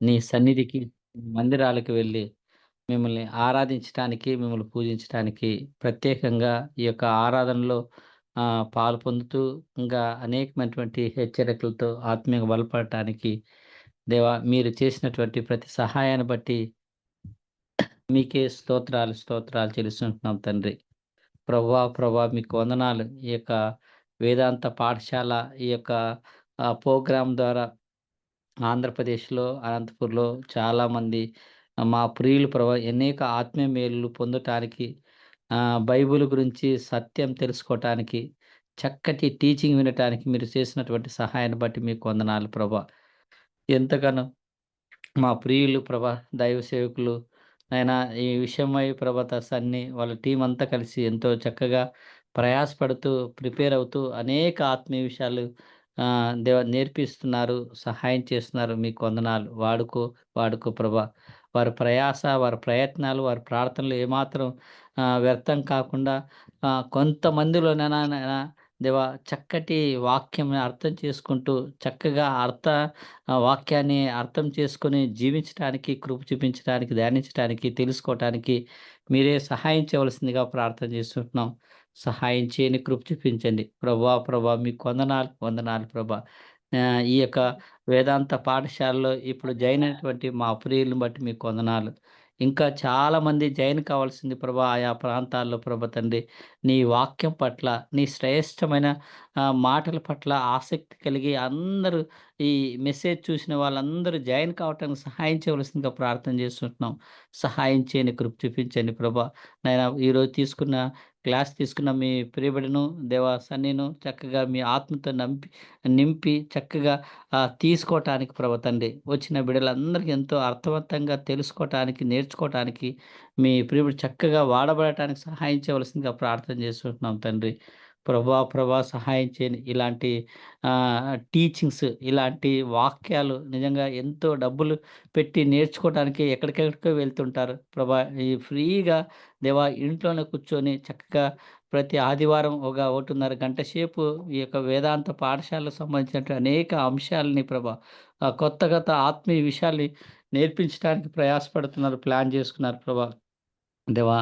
నీ సన్నిధికి, మందిరాలకు వెళ్ళి మిమ్మల్ని ఆరాధించటానికి, మిమ్మల్ని పూజించటానికి ప్రత్యేకంగా ఈ యొక్క ఆరాధనలో పాలు పొందుతూ ఇంకా అనేకమైనటువంటి హెచ్చరికలతో ఆత్మీయంగా బలపడటానికి దేవా మీరు చేసినటువంటి ప్రతి సహాయాన్ని బట్టి మీకే స్తోత్రాలు, స్తోత్రాలు చెల్లిస్తుంటున్నాం తండ్రి. ప్రభువా, ప్రభువా మీకు వందనాలు. ఈ యొక్క వేదాంత పాఠశాల ఈ యొక్క ప్రోగ్రామ్ ద్వారా ఆంధ్రప్రదేశ్‌లో, అనంతపూర్‌లో చాలామంది మా ప్రియులు అనేక ఆత్మీయ మేలులు పొందటానికి, బైబిల్ గురించి సత్యం తెలుసుకోవటానికి, చక్కటి టీచింగ్ వినటానికి మీరు చేసినటువంటి సహాయాన్ని బట్టి మీకు వందనాలు ప్రభా. ఎంతగానో మా ప్రియులు ప్రభా, దైవ సేవకులు నాయనా ఈ విషయమై ప్రభా సన్ని వాళ్ళ టీమ్ అంతా కలిసి ఎంతో చక్కగా ప్రయాసపడుతూ, ప్రిపేర్ అవుతూ అనేక ఆత్మీయ విషయాలు నేర్పిస్తున్నారు, సహాయం చేస్తున్నారు. మీకు వందనాలు. వాడుకో, వాడుకో ప్రభా. వారి ప్రయాస, వారి ప్రయత్నాలు, వారి ప్రార్థనలు ఏమాత్రం వ్యర్థం కాకుండా కొంతమందిలోనైనా నైనా దేవా చక్కటి వాక్యంని అర్థం చేసుకుంటూ, చక్కగా వాక్యాన్ని అర్థం చేసుకొని జీవించటానికి, కృప చూపించడానికి, ధ్యానించటానికి, తెలుసుకోవటానికి మీరే సహాయం చేయవలసిందిగా ప్రార్థన చేస్తుంటున్నాం. సహాయం చేయని కృప చూపించండి. ప్రభా, ప్రభా మీకు వందనాలు, వందనాలు ప్రభా. ఈ యొక్క వేదాంత పాఠశాలలో ఇప్పుడు జాయిన్ అయినటువంటి మా ప్రియులను బట్టి మీకు వందనాలు. ఇంకా చాలామంది జాయిన్ కావాల్సింది ప్రభా ఆయా ప్రాంతాల్లో ప్రభా తండ్రి. నీ వాక్యం పట్ల, నీ శ్రేష్టమైన మాటల పట్ల ఆసక్తి కలిగి అందరూ ఈ మెసేజ్ చూసిన వాళ్ళందరూ జాయిన్ కావటానికి సహాయం చేయవలసిందిగా ప్రార్థన చేస్తుంటున్నాం. సహాయం చేయని కృప చూపించండి ప్రభా. నాయనా ఈరోజు క్లాస్ తీసుకున్న మీ ప్రియబిడను దేవా సన్నీను చక్కగా మీ ఆత్మతో నింపి చక్కగా తీసుకోవటానికి ప్రభా తండ్రి. వచ్చిన బిడ్డలందరికీ ఎంతో అర్థవంతంగా తెలుసుకోవటానికి, నేర్చుకోవటానికి మీ ప్రియుడు చక్కగా వాడబడటానికి సహాయం చేయవలసిందిగా ప్రార్థన చేస్తుంటున్నాం తండ్రి. ప్రభా, ప్రభా సహాయం చేయండి. ఇలాంటి టీచింగ్స్, ఇలాంటి వాక్యాలు నిజంగా ఎంతో డబ్బులు పెట్టి నేర్చుకోవటానికి ఎక్కడికెక్కడికో వెళ్తుంటారు. ప్రభా ఈ ఫ్రీగా దేవా ఇంట్లోనే కూర్చొని చక్కగా ప్రతి ఆదివారం ఒక 1:30 గంట సేపు ఈ యొక్క వేదాంత పాఠశాలకు సంబంధించినటువంటి అనేక అంశాలని ప్రభా కొత్త కొత్త ఆత్మీయ విషయాల్ని నేర్పించడానికి ప్రయాసపడుతున్నారు. ప్లాన్ చేసుకున్నారు ప్రభా. దేవా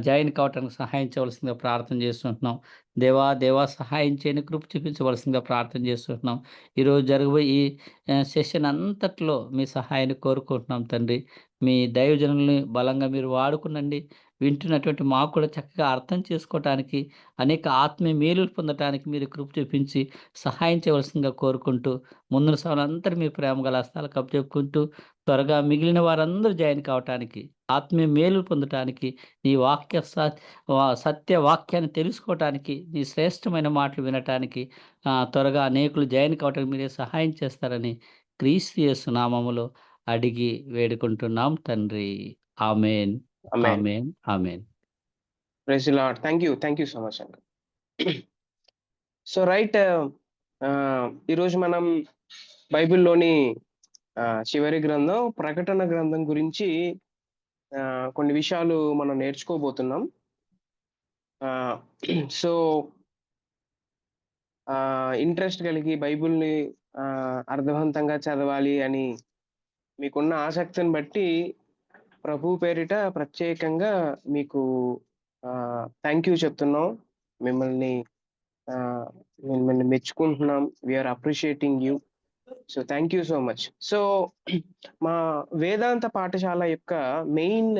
జాయిన్ కావటానికి సహాయం చేయవలసిందిగా ప్రార్థన చేస్తుంటున్నాం. దేవా, దేవా సహాయం చేయని కృప చూపించవలసిందిగా ప్రార్థన చేస్తుంటున్నాం. ఈరోజు జరగబోయే ఈ సెషన్ అంతట్లో మీ సహాయాన్ని కోరుకుంటున్నాం తండ్రి. మీ దైవజనుల్ని బలంగా మీరు వాడుకునండి. వింటున్నటువంటి మాకు కూడా చక్కగా అర్థం చేసుకోవటానికి, అనేక ఆత్మీయ మేలులు పొందటానికి మీరు కృప చూపించి సహాయం చేయవలసిందిగా కోరుకుంటూ, ముందున సభలందరూ మీ ప్రేమ గల హస్తాలకు అప్పజెప్పుకుంటూ, త్వరగా మిగిలిన వారందరూ జాయిన్ కావటానికి, ఆత్మీయ మేలులు పొందటానికి, నీ సత్య వాక్యాన్ని తెలుసుకోవటానికి, నీ శ్రేష్టమైన మాటలు వినటానికి త్వరగా అనేకులు జాయిన్ కావటానికి మీరే సహాయం చేస్తారని క్రీస్తు యేసు నామములో అడిగి వేడుకుంటున్నాం తండ్రి. ఆమేన్. ఆమేన్. ఆమేన్. ఆమేన్. Praise the Lord. Thank you so much అండి. సో రైట్ ఈరోజు మనం బైబిల్‌లోని చివరి గ్రంథం ప్రకటన గ్రంథం గురించి కొన్ని విషయాలు మనం నేర్చుకోబోతున్నాం. ఆహ్, సో ఇంట్రెస్ట్ కలిగి బైబిల్‌ని అర్థవంతంగా చదవాలి అని మీకున్న ఆసక్తిని బట్టి ప్రభువు పేరిట ప్రత్యేకంగా మీకు థాంక్ యూ చెప్తున్నాం. మిమ్మల్ని ఆహ్, మిమ్మల్ని మెచ్చుకుంటున్నాం. We are appreciating you. So thank you so much. So మా వేదాంత పాఠశాల యొక్క మెయిన్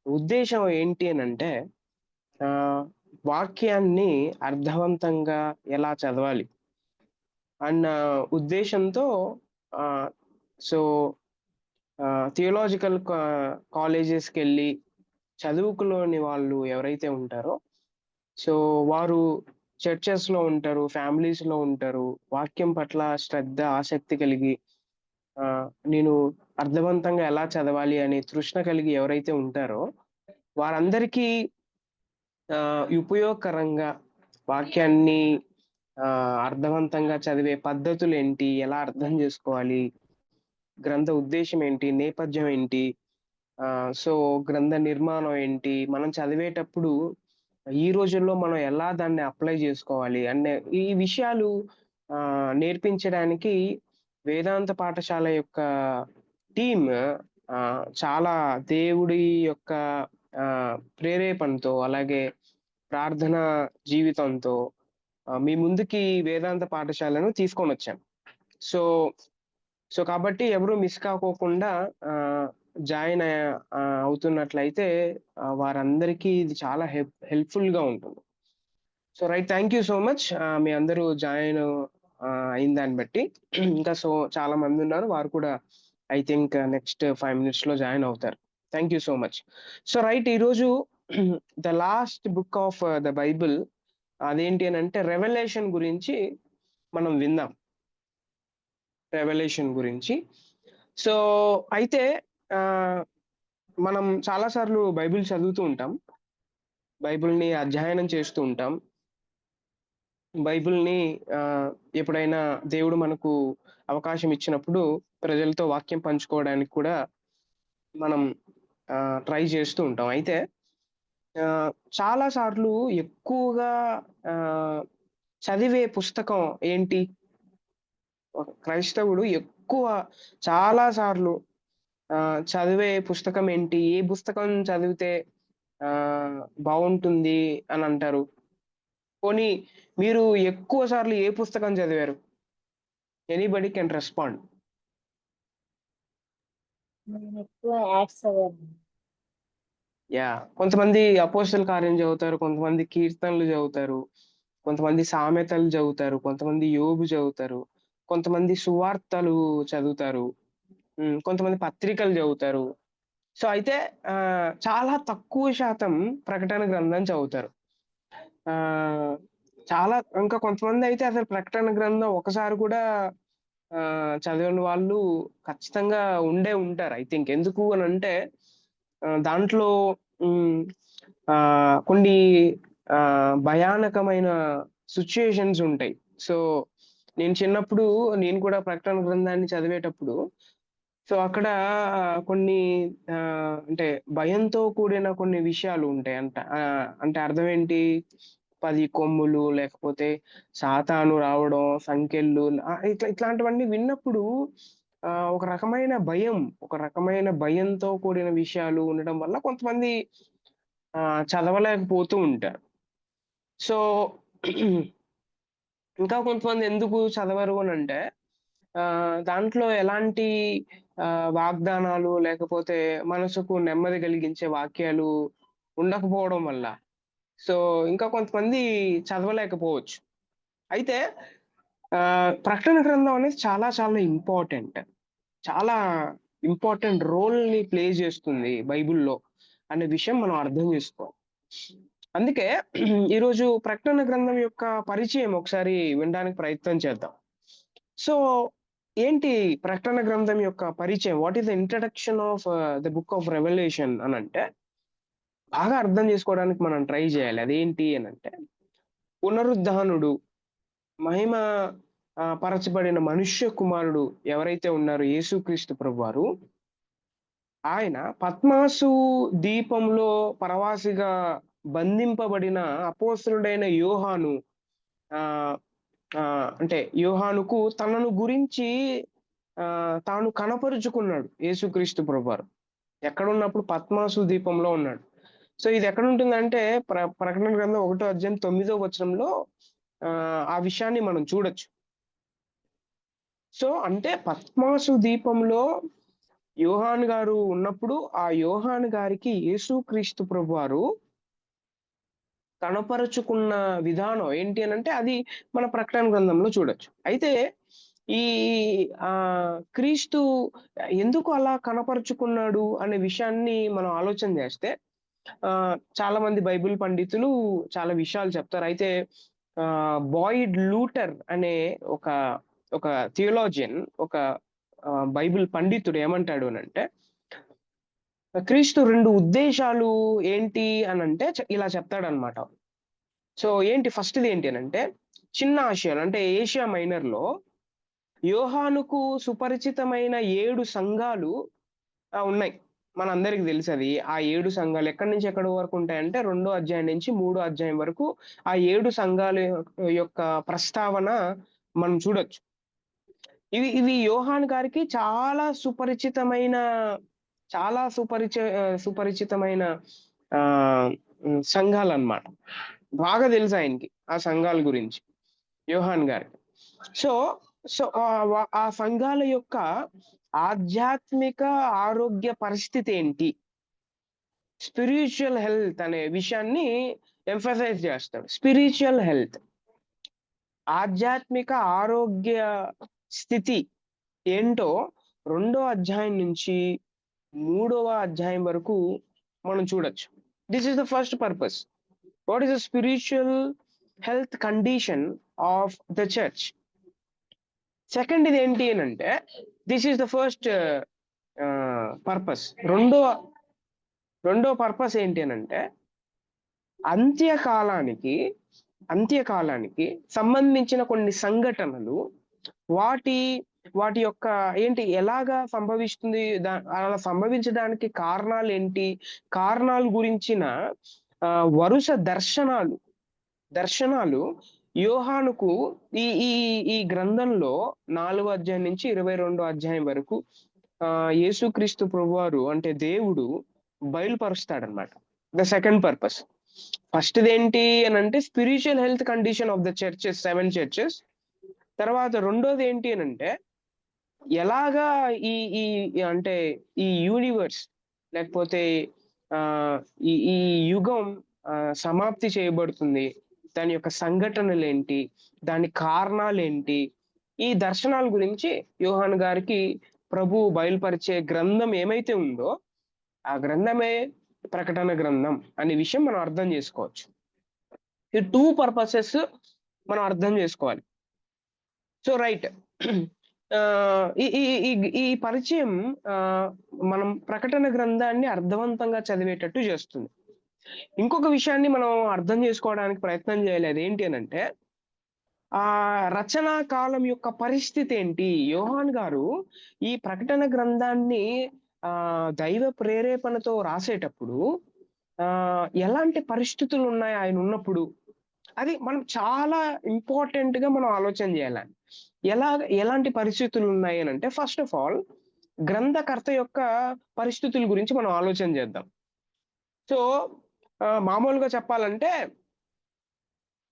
ఉద్దేశ్యం ఏంటి అనంటే ఆహ్, వాక్యాన్ని అర్థవంతంగా ఎలా చదవాలి అన్న ఉద్దేశంతో ఆహ్, సో థియోలాజికల్ కాలేజెస్‌కెళ్ళి చదువుకోలేని వాళ్ళు ఎవరైతే ఉంటారో, సో వారు చర్చెస్‌లో ఉంటారు, ఫ్యామిలీస్‌లో ఉంటారు. వాక్యం పట్ల శ్రద్ధ, ఆసక్తి కలిగి నేను అర్థవంతంగా ఎలా చదవాలి అనే తృష్ణ కలిగి ఎవరైతే ఉంటారో, వారందరికీ ఉపయోగకరంగా వాక్యాన్ని అర్థవంతంగా చదివే పద్ధతులేంటి? ఎలా అర్థం జేసుకోవాలి? గ్రంథ ఉద్దేశ్యం ఏంటి? నేపథ్యం ఏంటి? సో గ్రంథ నిర్మాణం ఏంటి? మనం చదివేటప్పుడు ఈ రోజుల్లో మనం ఎలా దాన్ని అప్లై జేసుకోవాలి? అనే ఈ విషయాలు నేర్పించడానికి వేదాంత పాఠశాల యొక్క టీమ్ చాలా దేవుడి యొక్క ప్రేరేపణతో అలాగే ప్రార్థనా జీవితంతో మీ ముందుకి వేదాంత పాఠశాలను తీసుకొనొచ్చాం. సో, కాబట్టి ఎవరు మిస్ కాకోకుండా ఆహ్, జాయిన్ అవుతున్నట్లయితే వారందరికీ ఇది చాలా హెల్ప్‌ఫుల్‌గా ఉంటుంది. So, right. Thank you so much. మీ అందరూ జాయిన్ అయిన దాన్ని బట్టి. ఇంకా చాలా మందున్నారు. వారు కూడా ఐ థింక్ నెక్స్ట్ 5 మినిట్స్‌లో జాయిన్ అవుతారు. Thank you so much. So, right. ఈరోజు the last book of the Bible అదేంటి అనంటే రెవల్యూషన్ గురించి మనం విందాం. రెవల్యూషన్ గురించి. సో, అయితే ఆహ్, మనం చాలా సార్లు బైబిల్ చదువుతూ ఉంటాం. బైబిల్‌ని అధ్యయనం చేస్తూ ఉంటాం. బైబిల్‌ని ఎప్పుడైనా దేవుడు మనకు అవకాశం ఇచ్చినప్పుడు ప్రజలతో వాక్యం పంచుకోవడానికి కూడా మనం ట్రై చేస్తూ ఉంటాం. అయితే చాలా సార్లు ఎక్కువగా ఆహ్, చదివే పుస్తకం ఏంటి? ఒక క్రైస్తవుడు ఎక్కువ చాలా సార్లు చదివే పుస్తకం ఏంటి? ఏ పుస్తకం చదివితే బావుంటుంది అనంటారు? పోనీ మీరు ఎక్కువ సార్లు ఏ పుస్తకం చదివారు? Anybody can respond. నేనెక్కువ యాడ్స్ చదివాను. కొంతమంది అపోస్తల కార్యం చదువుతారు. కొంతమంది కీర్తనలు చదువుతారు. కొంతమంది సామెతలు చదువుతారు. కొంతమంది యోబు చదువుతారు. కొంతమంది సువార్తలు చదువుతారు. కొంతమంది పత్రికలు చదువుతారు. సో, అయితే చాలా తక్కువ శాతం ప్రకటన గ్రంథం చదువుతారు. ఆహ్, చాలా ఇంకా కొంతమందయితే అసలు ప్రకటన గ్రంథం ఒకసారి కూడా చదివని వాళ్ళు ఖచ్చితంగా ఉండే ఉంటారు ఐ థింక్. ఎందుకు అనంటే దాంట్లో హ్మ్. కొన్ని భయానకమైన సిట్యుయేషన్స్ ఉంటాయి. సో, నేను చిన్నప్పుడు నేను కూడా ప్రకటన గ్రంథాన్ని చదివేటప్పుడు అక్కడ కొన్ని అంటే భయంతో కూడిన కొన్ని విషయాలు ఉంటాయంట. అంటే అర్థమేంటి? 10 కొమ్ములు లేకపోతే సాతాను రావడం, సంకెళ్ళు ఇట్లాంటివన్నీ విన్నప్పుడు ఒక రకమైన భయం, ఒక రకమైన భయంతో కూడిన విషయాలు ఉండడం వల్ల కొంతమంది చదవలేకపోతూ ఉంటారు. సో, ఇంకా కొంతమంది ఎందుకు చదవరు అనంటే దాంట్లో ఎలాంటి వాగ్దానాలు లేకపోతే మనసుకు నెమ్మది కలిగించే వాక్యాలు ఉండకపోవడం వల్ల. సో, ఇంకా కొంతమంది చదవలేకపోవచ్చు. అయితే ప్రకటన గ్రంథం అనేది చాలా చాలా ఇంపార్టెంట్. చాలా ఇంపార్టెంట్ రోల్‌ని ప్లే చేస్తుంది బైబిల్‌లో అనే విషయం మనం అర్థం చేసుకోవాలి. అందుకే ఈరోజు ప్రకటన గ్రంథం యొక్క పరిచయం ఒకసారి వినడానికి ప్రయత్నం చేద్దాం. సో, ఏంటి ప్రకటన గ్రంథం యొక్క పరిచయం? What is the introduction of the book of revolution అనంటే, బాగా అర్థం చేసుకోవడానికి మనం ట్రై చేయాలి. అదేంటి అనంటే, పునరుద్ధానుడు, మహిమ పరచబడిన మనుష్య కుమారుడు ఎవరైతే ఉన్నారో యేసుక్రీస్తు ప్రభువారు, ఆయన పద్మాసు దీపంలో పరవాసిగా బంధింపబడిన అపోస్తలుడైన యోహాను ఆహ్, అంటే యోహానుకు తనను గురించి తాను కనపరుచుకున్నాడు యేసుక్రీస్తు ప్రభువారు. ఎక్కడున్నప్పుడు పద్మాసు దీపంలో ఉన్నాడు. సో, ఇది ఎక్కడుంటుందంటే ప్రకటన గ్రంథం 1 అధ్యాయం 9 వచనంలో ఆ విషయాన్ని మనం చూడొచ్చు. సో, అంటే పద్మాసు దీపంలో యోహాను గారు ఉన్నప్పుడు, ఆ యోహాను గారికి యేసుక్రీస్తు ప్రభువారు కనపరుచుకున్న విధానం ఏంటి అనంటే, అది మన ప్రకటన గ్రంథంలో చూడొచ్చు. అయితే ఈ క్రీస్తు ఎందుకు అలా కనపరుచుకున్నాడు అనే విషయాన్ని మనం ఆలోచన చేస్తే, చాలా మంది బైబిల్ పండితులు చాలా విషయాలు చెప్తారు. అయితే బాయిడ్ లూటర్ అనే ఒక ఒక థియోలాజియన్, ఒక బైబిల్ పండితుడు ఏమంటాడు అనంటే, క్రీస్తు 2 ఉద్దేశాలు ఏంటి అనంటే ఇలా చెప్తాడన్నమాట. సో, ఏంటి ఫస్ట్‌ది ఏంటి అనంటే, చిన్న ఆసియాలో అంటే ఏషియా మైనర్‌లో యోహానుకు సుపరిచితమైన 7 సంఘాలు ఉన్నాయి. మనందరికి తెలుసది. ఆ 7 సంఘాలు ఎక్కడి నుంచి ఎక్కడి వరకు ఉంటాయంటే, రెండో అధ్యాయం నుంచి మూడో అధ్యాయం వరకు ఆ 7 సంఘాల యొక్క ప్రస్తావన మనం చూడొచ్చు. ఇవి యోహాన్ గారికి చాలా సుపరిచితమైన సంఘాలన్నమాట. బాగా తెలుసు ఆయనకి ఆ సంఘాల గురించి యోహాన్ గారికి. సో సో ఆ సంఘాల యొక్క ఆధ్యాత్మిక ఆరోగ్య పరిస్థితి ఏంటి, స్పిరిచువల్ హెల్త్ అనే విషయాన్ని ఎంఫసైజ్ చేస్తాడు. స్పిరిచువల్ హెల్త్, ఆధ్యాత్మిక ఆరోగ్య స్థితి ఏంటో 2వ అధ్యాయం నుంచి 3వ అధ్యాయం వరకు మనం చూడొచ్చు. This is the first purpose. What is the spiritual health condition of the church. Second ఇది ఏంటి అని అంటే, this is the first purpose. రెండో పర్పస్ ఏంటి అని అంటే, అంత్యకాలానికి సంబంధించిన కొన్ని సంఘటనలు, వాటి యొక్క ఎలాగా సంభవిస్తుంది, అలా సంభవించడానికి కారణాలు ఏంటి, కారణాల గురించిన వరుస దర్శనాలు యోహానుకు ఈ ఈ ఈ గ్రంథంలో 4వ అధ్యాయం నుంచి 22వ అధ్యాయం వరకు యేసుక్రీస్తు ప్రభువారు అంటే దేవుడు బయలుపరుస్తాడనమాట. The second purpose. ఫస్ట్ ఏంటి అని అంటే spiritual health condition of the churches, 7 churches. తర్వాత రెండోది ఏంటి అని అంటే, ఎలాగా ఈ ఈ అంటే ఈ యూనివర్స్ లేకపోతే ఈ యుగం సమాప్తి చేయబడుతుంది, దాని యొక్క సంఘటనలు ఏంటి, దాని కారణాలు ఏంటి, ఈ దర్శనాల గురించి యోహాను గారికి ప్రభు బయలుపరిచే గ్రంథం ఏమైతే ఉందో ఆ గ్రంథమే ప్రకటన గ్రంథం అనే విషయం మనం అర్థం చేసుకోవచ్చు. ఈ 2 పర్పసెస్ మనం అర్థం చేసుకోవాలి. సో రైట్, ఈ పరిచయం మనం ప్రకటన గ్రంథాన్ని అర్థవంతంగా చదివేటట్టు చేస్తుంది. ఇంకొక విషయాన్ని మనం అర్థం చేసుకోవడానికి ప్రయత్నం చేయాలి. అదేంటి అని అంటే, ఆ రచనా కాలం యొక్క పరిస్థితి ఏంటి. యోహాన్ గారు ఈ ప్రకటన గ్రంథాన్ని దైవ ప్రేరేపణతో రాసేటప్పుడు ఎలాంటి పరిస్థితులు ఉన్నాయి ఆయన ఉన్నప్పుడు, అది మనం చాలా ఇంపార్టెంట్ గా మనం ఆలోచన చేయాలి. ఎలాంటి పరిస్థితులు ఉన్నాయి అని అంటే, ఫస్ట్ ఆఫ్ ఆల్ గ్రంథకర్త యొక్క పరిస్థితుల గురించి మనం ఆలోచన చేద్దాం. సో మామూలుగా చెప్పాలంటే,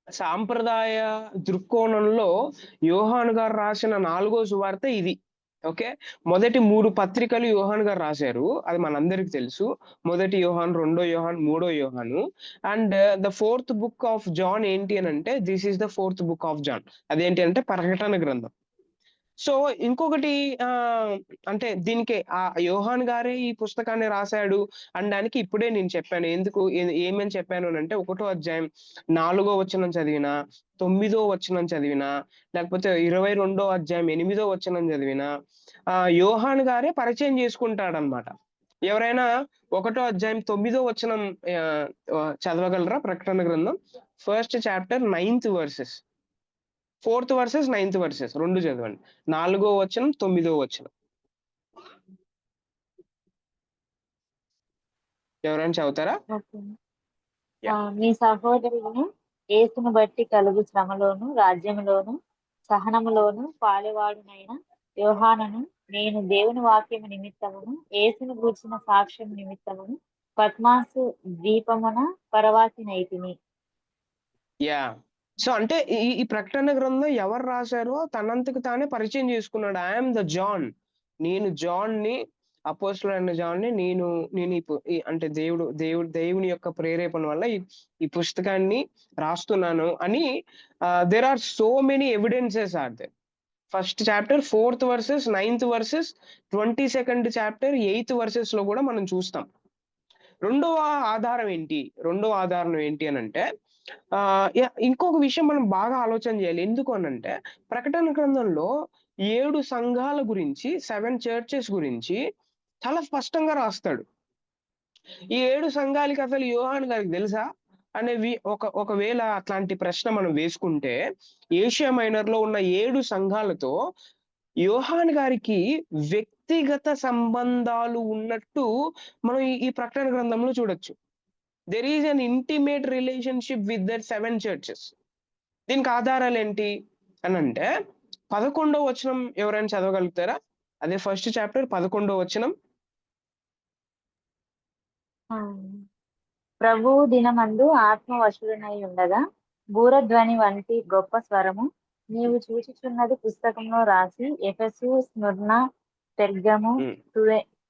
సాంప్రదాయ దృక్కోణంలో యోహాను గారు రాసిన 4వ సువార్త ఇది. ఓకే, మొదటి 3 పత్రికలు యోహాను గారు రాశారు, అది మనందరికి తెలుసు. మొదటి యోహాను, 2వ యోహాను, 3వ యోహాను. And the 4th book of John ఏంటి అని అంటే, this is the 4th book of John. అదేంటి అంటే ప్రకటన గ్రంథం. సో ఇంకొకటి అంటే దీనికి ఆ యోహాన్ గారే ఈ పుస్తకాన్ని రాశాడు అనడానికి ఇప్పుడే నేను చెప్పాను. ఏమని చెప్పాను అంటే, 1వ అధ్యాయం 4వ వచనం చదివినా, 9వ వచనం చదివినా, లేకపోతే 22వ అధ్యాయం 8వ వచనం చదివినా యోహాన్ గారే పరిచయం చేసుకుంటాడనమాట. ఎవరైనా 1వ అధ్యాయం 9వ వచనం చదవగలరా? ప్రకటన గ్రంథం 1st chapter 9th versus, 4th verses, 9th versus 2 చదవండి. 4వ వచనం, 9వ వచనం. ఎవరైనా చదువుతారా? మీ సహోదరులను యేసును బట్టి కలుగు శ్రమలోను, రాజ్యములోను, సహనములోను పాలువాడునైన యోహానును నేను దేవుని వాక్యము నిమిత్తమును, యేసును గూర్చిన సాక్ష్యం నిమిత్తమును పద్మాసు ద్వీపమున పరవాసినైతిని. యా, సో అంటే ఈ ప్రకటన గ్రంథం ఎవరు రాశారో తనంతకు తానే పరిచయం చేసుకున్నాడు. ఐఎమ్ ద జాన్, నేను జాన్ ని, అపోస్తలుడైన జాన్ ని, నేను అంటే దేవుని యొక్క ప్రేరేపణ వల్ల ఈ పుస్తకాన్ని రాస్తున్నాను అని. There are so many evidences are there. 1st chapter 4th verses, 9th verses, 22nd chapter 8th verses లో కూడా మనం చూస్తాం. రెండవ ఆధారం ఏంటి అని అంటే, ఇంకొక విషయం మనం బాగా ఆలోచన చేయాలి. ఎందుకు అనంటే, ప్రకటన గ్రంథంలో 7 సంఘాల గురించి, 7 చర్చెస్ గురించి చాలా స్పష్టంగా రాస్తాడు. ఈ 7 సంఘాలకి అసలు యోహాను గారికి తెలుసా అనేవి ఒకవేళ అట్లాంటి ప్రశ్న మనం వేసుకుంటే, ఏషియా మైనర్ లో ఉన్న 7 సంఘాలతో యోహాను గారికి వ్యక్తిగత సంబంధాలు ఉన్నట్టు మనం ఈ ప్రకటన గ్రంథంలో చూడొచ్చు. There is an intimate relationship with that 7 churches. దీనికి ఆధారాలు ఏంటి అని అంటే, 11వ వచనం ఎవరైనా చదవగలుగుతారా? అదే ఫస్ట్ చాప్టర్ 11వ వచనం. ఆ. ప్రభువు దినమందు ఆత్మవశుడనై ఉండగా బూరధ్వని వంటి గొప్ప స్వరము నీవు చూచుచున్నది పుస్తకంలో రాసి ఎఫెసు, స్ముర్న, పెర్గము, ఉమ్.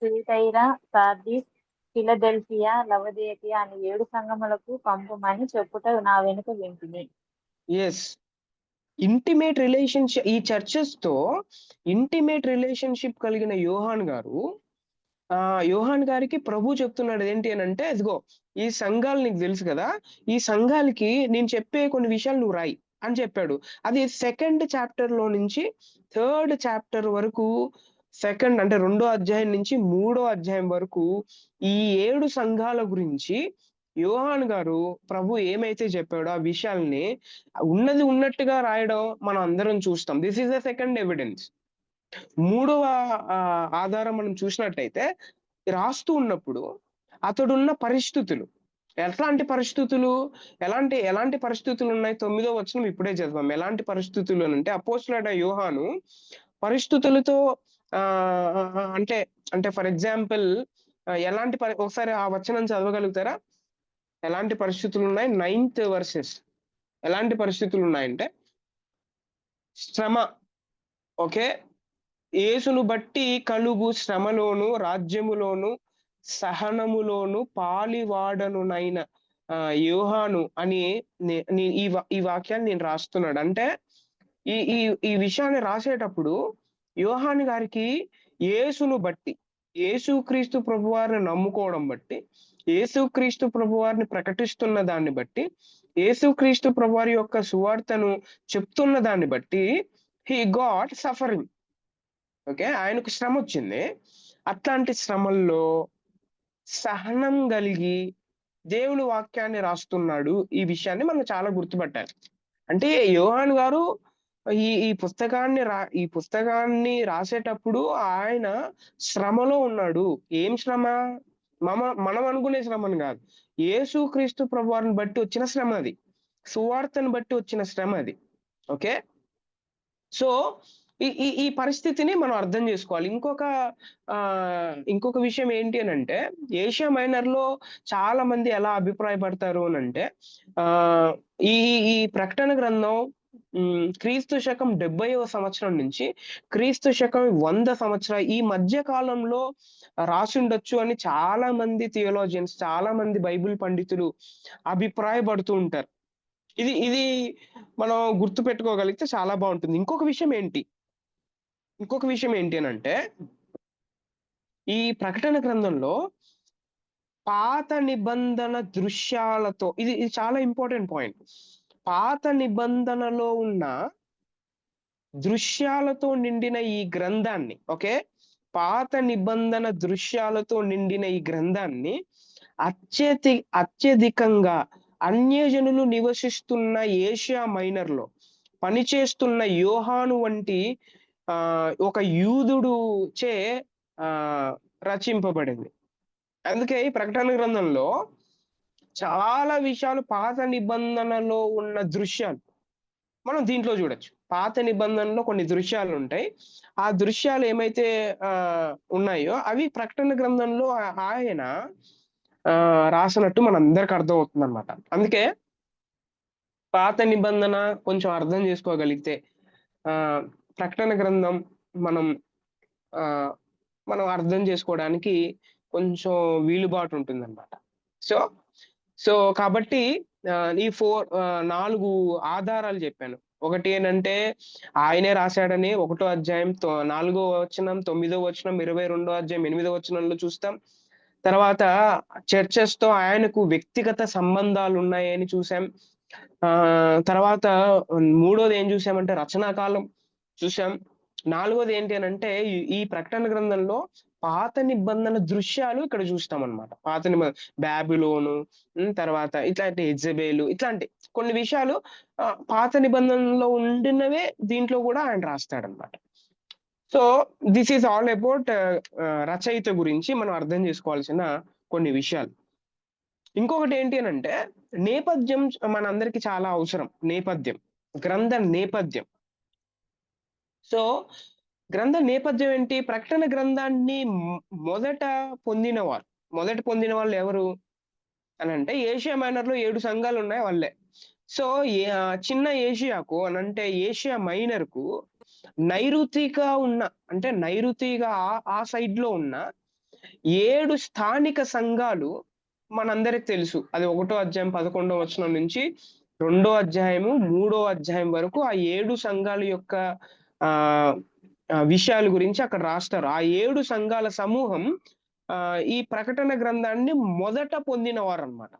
తుయతైర, సార్దీస్, ఫిలదెల్ఫియా, లవొదికయ అని 7 సంఘములకు పంపుమని చెప్పుట నా వెనుక వింటిని. ఎస్, ఇంటిమేట్ రిలేషన్షిప్, ఈ చర్చెస్ తో ఇంటిమేట్ రిలేషన్షిప్ కలిగిన యోహాన్ గారికి ప్రభు చెప్తున్నాడు ఏంటి అని అంటే, ఇదిగో ఈ సంఘాలు నీకు తెలుసు కదా, ఈ సంఘాలకి నేను చెప్పే కొన్ని విషయాలు నువ్వు రాయి అని చెప్పాడు. అది సెకండ్ చాప్టర్ లో నుంచి థర్డ్ చాప్టర్ వరకు, సెకండ్ అంటే 2వ అధ్యాయం నుంచి 3వ అధ్యాయం వరకు ఈ 7 సంఘాల గురించి యోహాన్ గారు ప్రభు ఏమైతే చెప్పాడో ఆ విషయాల్ని ఉన్నది ఉన్నట్టుగా రాయడం మనం అందరం చూస్తాం. This is the second evidence. 3వ ఆధారం మనం చూసినట్టయితే, రాస్తూ ఉన్నప్పుడు అతడున్న పరిస్థితులు, ఎలాంటి పరిస్థితులు, ఎలాంటి పరిస్థితులు ఉన్నాయి? 9వ వచనం ఇప్పుడే చదివాం. ఎలాంటి పరిస్థితులు అని అంటే, అపోస్తలుడైన యోహాను పరిస్థితులతో అంటే అంటే ఫర్ ఎగ్జాంపుల్ ఒకసారి ఆ వచనం చదవగలుగుతారా? ఎలాంటి పరిస్థితులు ఉన్నాయి? 9th versus. ఎలాంటి పరిస్థితులు ఉన్నాయంటే, శ్రమ, ఓకే, యేసును బట్టి కలుగు శ్రమలోను, రాజ్యములోను, సహనములోను పాలివాడనునైన యోహాను అని ఈ వాక్యాన్ని నేను రాస్తున్నాడు. అంటే ఈ ఈ ఈ విషయాన్ని రాసేటప్పుడు యోహాను గారికి యేసును బట్టి, యేసుక్రీస్తు ప్రభువారిని నమ్ముకోవడం బట్టి, యేసుక్రీస్తు ప్రభువారిని ప్రకటిస్తున్న దాన్ని బట్టి, యేసుక్రీస్తు ప్రభువారి యొక్క సువార్తను చెప్తున్న దాన్ని బట్టి హీ గాట్ సఫరింగ్. ఓకే, ఆయనకు శ్రమ వచ్చింది. అట్లాంటి శ్రమల్లో సహనం కలిగి దేవుని వాక్యాన్ని రాస్తున్నాడు. ఈ విషయాన్ని మనం చాలా గుర్తుపట్టాలి. అంటే యోహాను గారు ఈ పుస్తకాన్ని రాసేటప్పుడు ఆయన శ్రమలో ఉన్నాడు. ఏం శ్రమ? మనం అనుకునే శ్రమను కాదు, యేసుక్రీస్తు ప్రభువారిని బట్టి వచ్చిన శ్రమ అది, సువార్తను బట్టి వచ్చిన శ్రమ అది. ఓకే, సో ఈ పరిస్థితిని మనం అర్థం చేసుకోవాలి. ఇంకొక విషయం ఏంటి అని అంటే, ఏషియా మైనర్ లో చాలా మంది ఎలా అభిప్రాయపడతారు అని అంటే, ఈ ఈ ప్రకటన గ్రంథం క్రీస్తు శకం 70వ సంవత్సరం నుంచి క్రీస్తు శకం 100 సంవత్సరాలు ఈ మధ్య కాలంలో రాసి ఉండొచ్చు అని చాలా మంది థియోలాజియన్స్, చాలా మంది బైబిల్ పండితులు అభిప్రాయపడుతూ ఉంటారు. ఇది మనం గుర్తు పెట్టుకోగలిగితే చాలా బాగుంటుంది. ఇంకొక విషయం ఏంటి అని అంటే, ఈ ప్రకటన గ్రంథంలో పాత నిబంధన దృశ్యాలతో, ఇది చాలా ఇంపార్టెంట్ పాయింట్. పాత నిబంధనలో ఉన్న దృశ్యాలతో నిండిన ఈ గ్రంథాన్ని, ఓకే, పాత నిబంధన దృశ్యాలతో నిండిన ఈ గ్రంథాన్ని అత్యధికంగా అన్యజనులు నివసిస్తున్న ఏషియా మైనర్ లో పనిచేస్తున్న యోహాను వంటి ఒక యూదుడు చే రచింపబడింది. అందుకే ఈ ప్రకటన గ్రంథంలో చాలా విషయాలు పాత నిబంధనలో ఉన్న దృశ్యాలు మనం దీంట్లో చూడొచ్చు. పాత నిబంధనలో కొన్ని దృశ్యాలు ఉంటాయి. ఆ దృశ్యాలు ఏమైతే ఉన్నాయో అవి ప్రకటన గ్రంథంలో ఆయన రాసినట్టు మనందరికి అర్థం అవుతుంది అనమాట. అందుకే పాత నిబంధన కొంచెం అర్థం చేసుకోగలిగితే ప్రకటన గ్రంథం మనం అర్థం చేసుకోవడానికి కొంచెం వీలుబాటు ఉంటుంది అనమాట. సో కాబట్టి ఈ 4 ఆధారాలు చెప్పాను. ఒకటి ఏంటంటే, ఆయనే రాశాడని 1వ అధ్యాయం 4వ వచనం, 9వ వచనం, 22వ అధ్యాయం 8వ వచనంలో చూస్తాం. తర్వాత చర్చెస్ తో ఆయనకు వ్యక్తిగత సంబంధాలు ఉన్నాయని చూసాం. తర్వాత 3వది ఏం చూసామంటే రచనా కాలం చూసాం. 4వది ఏంటి అని అంటే, ఈ ప్రకటన గ్రంథంలో పాత నిబంధన దృశ్యాలు ఇక్కడ చూస్తాం అనమాట. పాత నిబంధన బాబిలోను, తర్వాత ఇట్లాంటి యెజెబెలు, ఇట్లాంటి కొన్ని విషయాలు పాత నిబంధనలో ఉండినవే దీంట్లో కూడా ఆయన రాస్తాడనమాట. So this is all about రచయిత గురించి మనం అర్థం చేసుకోవాల్సిన కొన్ని విషయాలు. ఇంకొకటి ఏంటి అని అంటే, నేపథ్యం మనందరికి చాలా అవసరం. నేపథ్యం, గ్రంథ నేపథ్యం. సో గ్రంథ నేపథ్యం ఏంటి? ప్రకటన గ్రంథాన్ని మొదట పొందిన వాళ్ళు ఎవరు అనంటే, ఏషియా మైనర్‌లో 7 సంఘాలున్నాయి వాళ్ళే. సో, చిన్న ఏషియాకు అనంటే ఏషియా మైనర్‌కు నైరుతిగా ఉన్న అంటే నైరుతిగా ఆ సైడ్‌లో ఉన్న 7 స్థానిక సంఘాలు మనందరికి తెలుసు. అది 1 అధ్యాయం 11 వచనం నుంచి 2 అధ్యాయము 3 అధ్యాయం వరకు ఆ 7 సంఘాల యొక్క ఆహ్, విషయాల గురించి అక్కడ రాస్తారు. ఆ 7 సంఘాల సమూహం ఈ ప్రకటన గ్రంథాన్ని మొదట పొందినవారన్నమాట.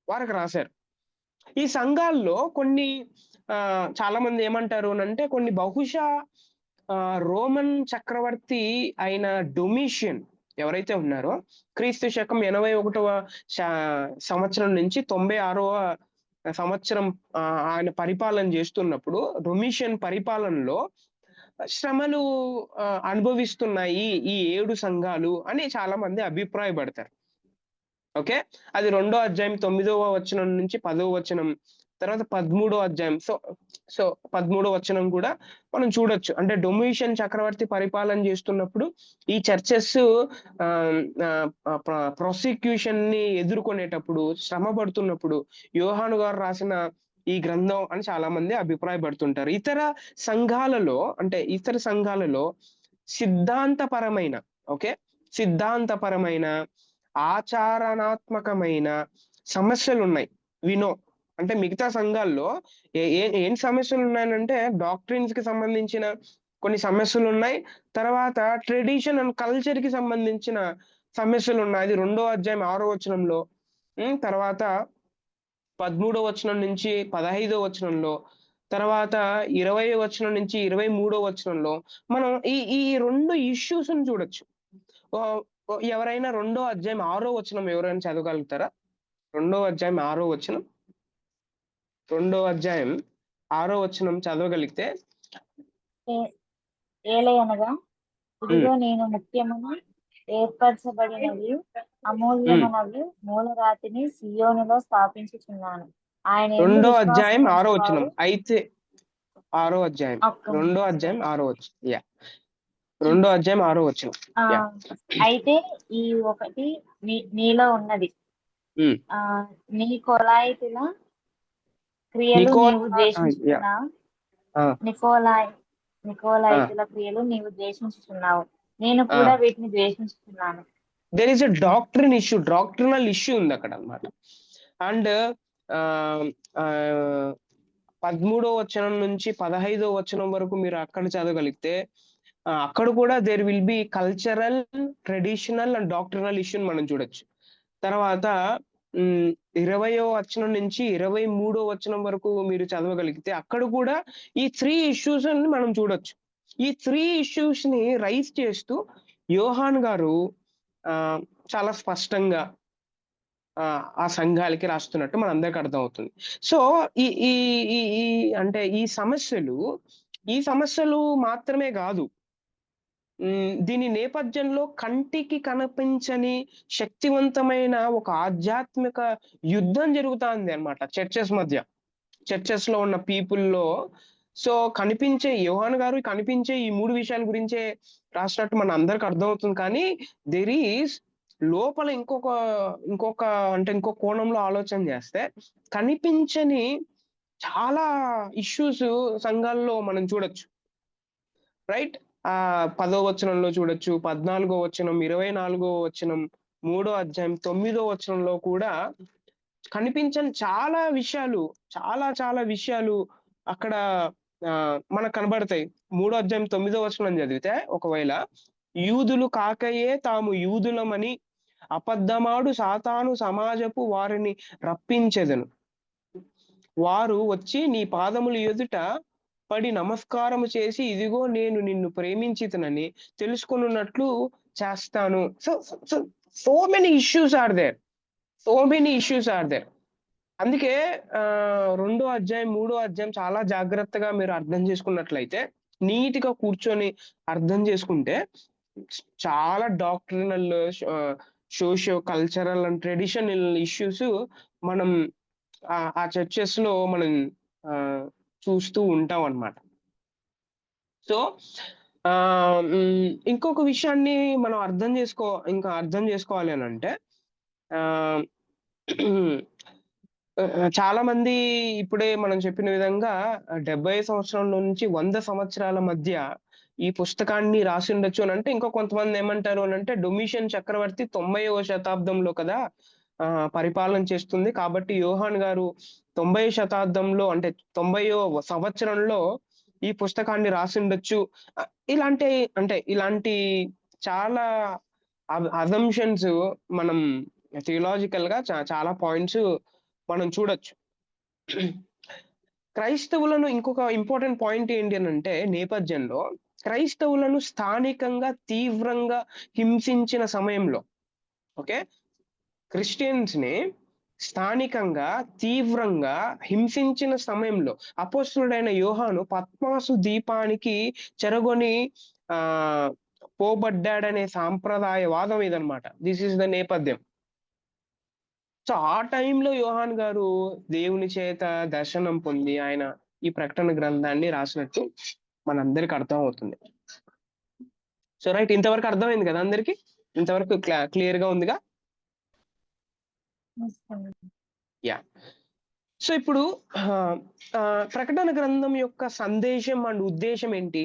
వారికి రాశారు. ఈ సంఘాల్లో కొన్ని చాలామంది ఏమంటారు అనంటే కొన్ని బహుశా రోమన్ చక్రవర్తి అయిన డొమిషియన్ ఎవరైతే ఉన్నారో క్రీస్తు శకం 81వ సంవత్సరం నుంచి 96వ సంవత్సరం ఆయన పరిపాలన చేస్తున్నప్పుడు డొమిషియన్ పరిపాలనలో శ్రమలు అనుభవిస్తున్నాయి ఈ 7 సంఘాలు అని చాలామంది అభిప్రాయపడతారు. ఓకే. అది 2 అధ్యాయం 9వ వచనం నుంచి 10వ వచనం, తర్వాత 13వ అధ్యాయం. సో 13వ వచనం కూడా మనం చూడొచ్చు. అంటే డొమిషియన్ చక్రవర్తి పరిపాలన చేస్తున్నప్పుడు ఈ చర్చెస్ ఆహ్, ఆహ్, ప్రాసిక్యూషన్‌ని ఎదుర్కొనేటప్పుడు, శ్రమ పడుతున్నప్పుడు యోహాను గారు రాసిన ఈ గ్రంథం అని చాలామంది అభిప్రాయపడుతుంటారు. ఇతర సంఘాలలో సిద్ధాంతపరమైన ఓకే. సిద్ధాంతపరమైన ఆచరణాత్మకమైన సమస్యలున్నాయి. అంటే మిగతా సంఘాల్లో ఏ ఏ ఏం సమస్యలున్నాయనంటే డాక్ట్రిన్స్‌కి సంబంధించిన కొన్ని సమస్యలున్నాయి. తర్వాత ట్రెడిషన్ అండ్ కల్చర్‌కి సంబంధించిన సమస్యలున్నాయి. అది 2 అధ్యాయం 6 వచనంలో. తర్వాత 13 వచనం నుంచి 15 వచనంలో, తర్వాత 20 వచనం నుంచి 23 వచనంలో మనం ఈ ఈ 2 ఇష్యూస్‌ని చూడొచ్చు. ఆహ్, ఎవరైనా 2 అధ్యాయం 6 వచనం ఎవరైనా చదవగలుగుతారా? 2 అధ్యాయం 6 వచనం. 2 అధ్యాయం 6 వచనం చదవగలిగితే ఏ- ఏలయనగా హ్మ్. ఇదిగో నేను ముఖ్యమును ఏర్పరచబడినవి అమూల్యమునవి మూలరాతిని సియోనులో స్థాపించుచున్నాను. ఆయన యందు 2 విశ్వాసం అధ్యాయం 6 వచనం. ఉంచువారు. అయితే 6 అధ్యాయం. ఒక్క 2 నిమిషం. అధ్యాయం 6 వచనం. యాహ్! 2 అధ్యాయం 6 వచనం. ఆ, యాహ్! అయితే ఈ ఒకటి నీలో ఉన్నది. హ్మ్. నీ కొలాయితుల క్రియలు నీవు యాహ్! ద్వేషించుచున్నావు. ఆ! నికోలాయితుల క్రియలు నీవు ద్వేషించుచున్నావు. నేను ఆ! కూడా వీటిని ద్వేషించుచున్నాను. There is a doctrinal issue ఉందక్కడ అన్నమాట. అండ్ ఆహ్, ఆహ్, 13 వచనం నుంచి 15 వచనం వరకు మీరు అక్కడ చదవగలిగితే అక్కడ కూడా there will be cultural, traditional and doctrinal ఇష్యూని మనం చూడొచ్చు. తర్వాత 20వ వచనం నుంచి 23వ వచనం వరకు మీరు చదవగలిగితే అక్కడ కూడా ఈ 3 ఇష్యూస్‌ని మనం చూడొచ్చు. ఈ 3 ఇష్యూస్‌ని రైజ్ చేస్తూ యోహాన్ గారు ఆహ్, చాలా స్పష్టంగా ఆ సంఘాలకి రాస్తున్నట్టు మనందరికి అర్థమవుతుంది. సో, ఈ ఈ ఈ ఈ అంటే ఈ సమస్యలు మాత్రమే గాదు. దీని నేపథ్యంలో కంటికి కనిపించని శక్తివంతమైన ఒక ఆధ్యాత్మిక యుద్ధం జరుగుతాంది అన్నమాట చర్చెస్ మధ్య. చర్చెస్‌లో ఉన్న పీపుల్‌లో. సో, యోహాను గారు కనిపించే ఈ 3 విషయాల గురించే రాసినట్టు మనందరికి అర్థమవుతుంది. కానీ దేర్ ఈస్ లోపల ఇంకొక ఇంకో కోణంలో ఆలోచన చేస్తే కనిపించని చాలా ఇష్యూస్ సంఘాల్లో మనం చూడొచ్చు. రైట్? 10వ వచనంలో చూడొచ్చు, 14వ వచనం, 24వ వచనం, 3 అధ్యాయం 9వ వచనంలో కూడా కనిపించని చాలా విషయాలు అక్కడ మనకు కనబడతాయి. 3 అధ్యాయం 9వ వచనం చదివితే ఒకవేళ యూదులు కాకయే తాము యూదులమని అబద్ధమాడు సాతాను సమాజపు వారిని రప్పించెదను. వారు వచ్చి నీ పాదముల ఎదుట పడి నమస్కారము చేసి ఇదిగో నేను నిన్ను ప్రేమించితినని తెలుసుకొనున్నట్లు చేస్తాను. So many issues are there. అందుకే 2 అధ్యాయం, 3 అధ్యాయం చాలా జాగ్రత్తగా మీరు అర్థం చేసుకున్నట్లయితే నీట్‌గా కూర్చొని అర్థం చేసుకుంటే చాలా doctrinal, socio cultural and traditional issues మనం ఆ చర్చెస్‌లో మనం ఆహ్, చూస్తూ ఉంటామన్నమాట. సో ఇంకొక విషయాన్ని మనం అర్థం చేసుకోవాలి అని అంటే చాలా మంది ఇప్పుడే మనం చెప్పిన విధంగా 70 సంవత్సరాల నుంచి 100 సంవత్సరాల మధ్య ఈ పుస్తకాన్ని రాసుండొచ్చు అనంటే, ఇంకా కొంతమంది ఏమంటారు అనంటే, డొమిషియన్ చక్రవర్తి 90వ శతాబ్దంలో కదా పరిపాలన చేస్తుంది. కాబట్టి యోహాన్ గారు 90 శతాబ్దంలో అంటే 90వ సంవత్సరంలో ఈ పుస్తకాన్ని రాసుండొచ్చు. ఇలాంటి ఇలాంటి చాలా అజంప్షన్స్ మనం థియలాజికల్‌గా చాలా పాయింట్స్ మనం చూడొచ్చు. క్రైస్తవులను ఇంకొక ఇంపార్టెంట్ పాయింట్ ఏంటి అనంటే నేపథ్యంలో, క్రైస్తవులను స్థానికంగా తీవ్రంగా హింసించిన సమయంలో, ఓకే. క్రిస్టియన్స్‌ని స్థానికంగా తీవ్రంగా హింసించిన సమయంలో అపోస్తలుడైన యోహాను పత్మసు ద్వీపానికి చెరగొని ఆహ్, పోబడ్డాడనే సాంప్రదాయవాదం ఇదనమాట. దిస్ ఈస్ ద నేపథ్యం. సో, ఆ టైంలో యోహాన్ గారు దేవుని చేత దర్శనం పొంది, ఆయన ఈ ప్రకటన గ్రంథాన్ని రాసినట్టు మనందరికి అర్థమవుతుంది. సో, రైట్, ఇంతవరకు అర్థమైంది కదా అందరికి? ఇంతవరకు క్లియర్‌గా ఉందిగా? యాహ్! సో, ఇప్పుడు ప్రకటన గ్రంథం యొక్క సందేశం అండ్ ఉద్దేశ్యం ఏంటి?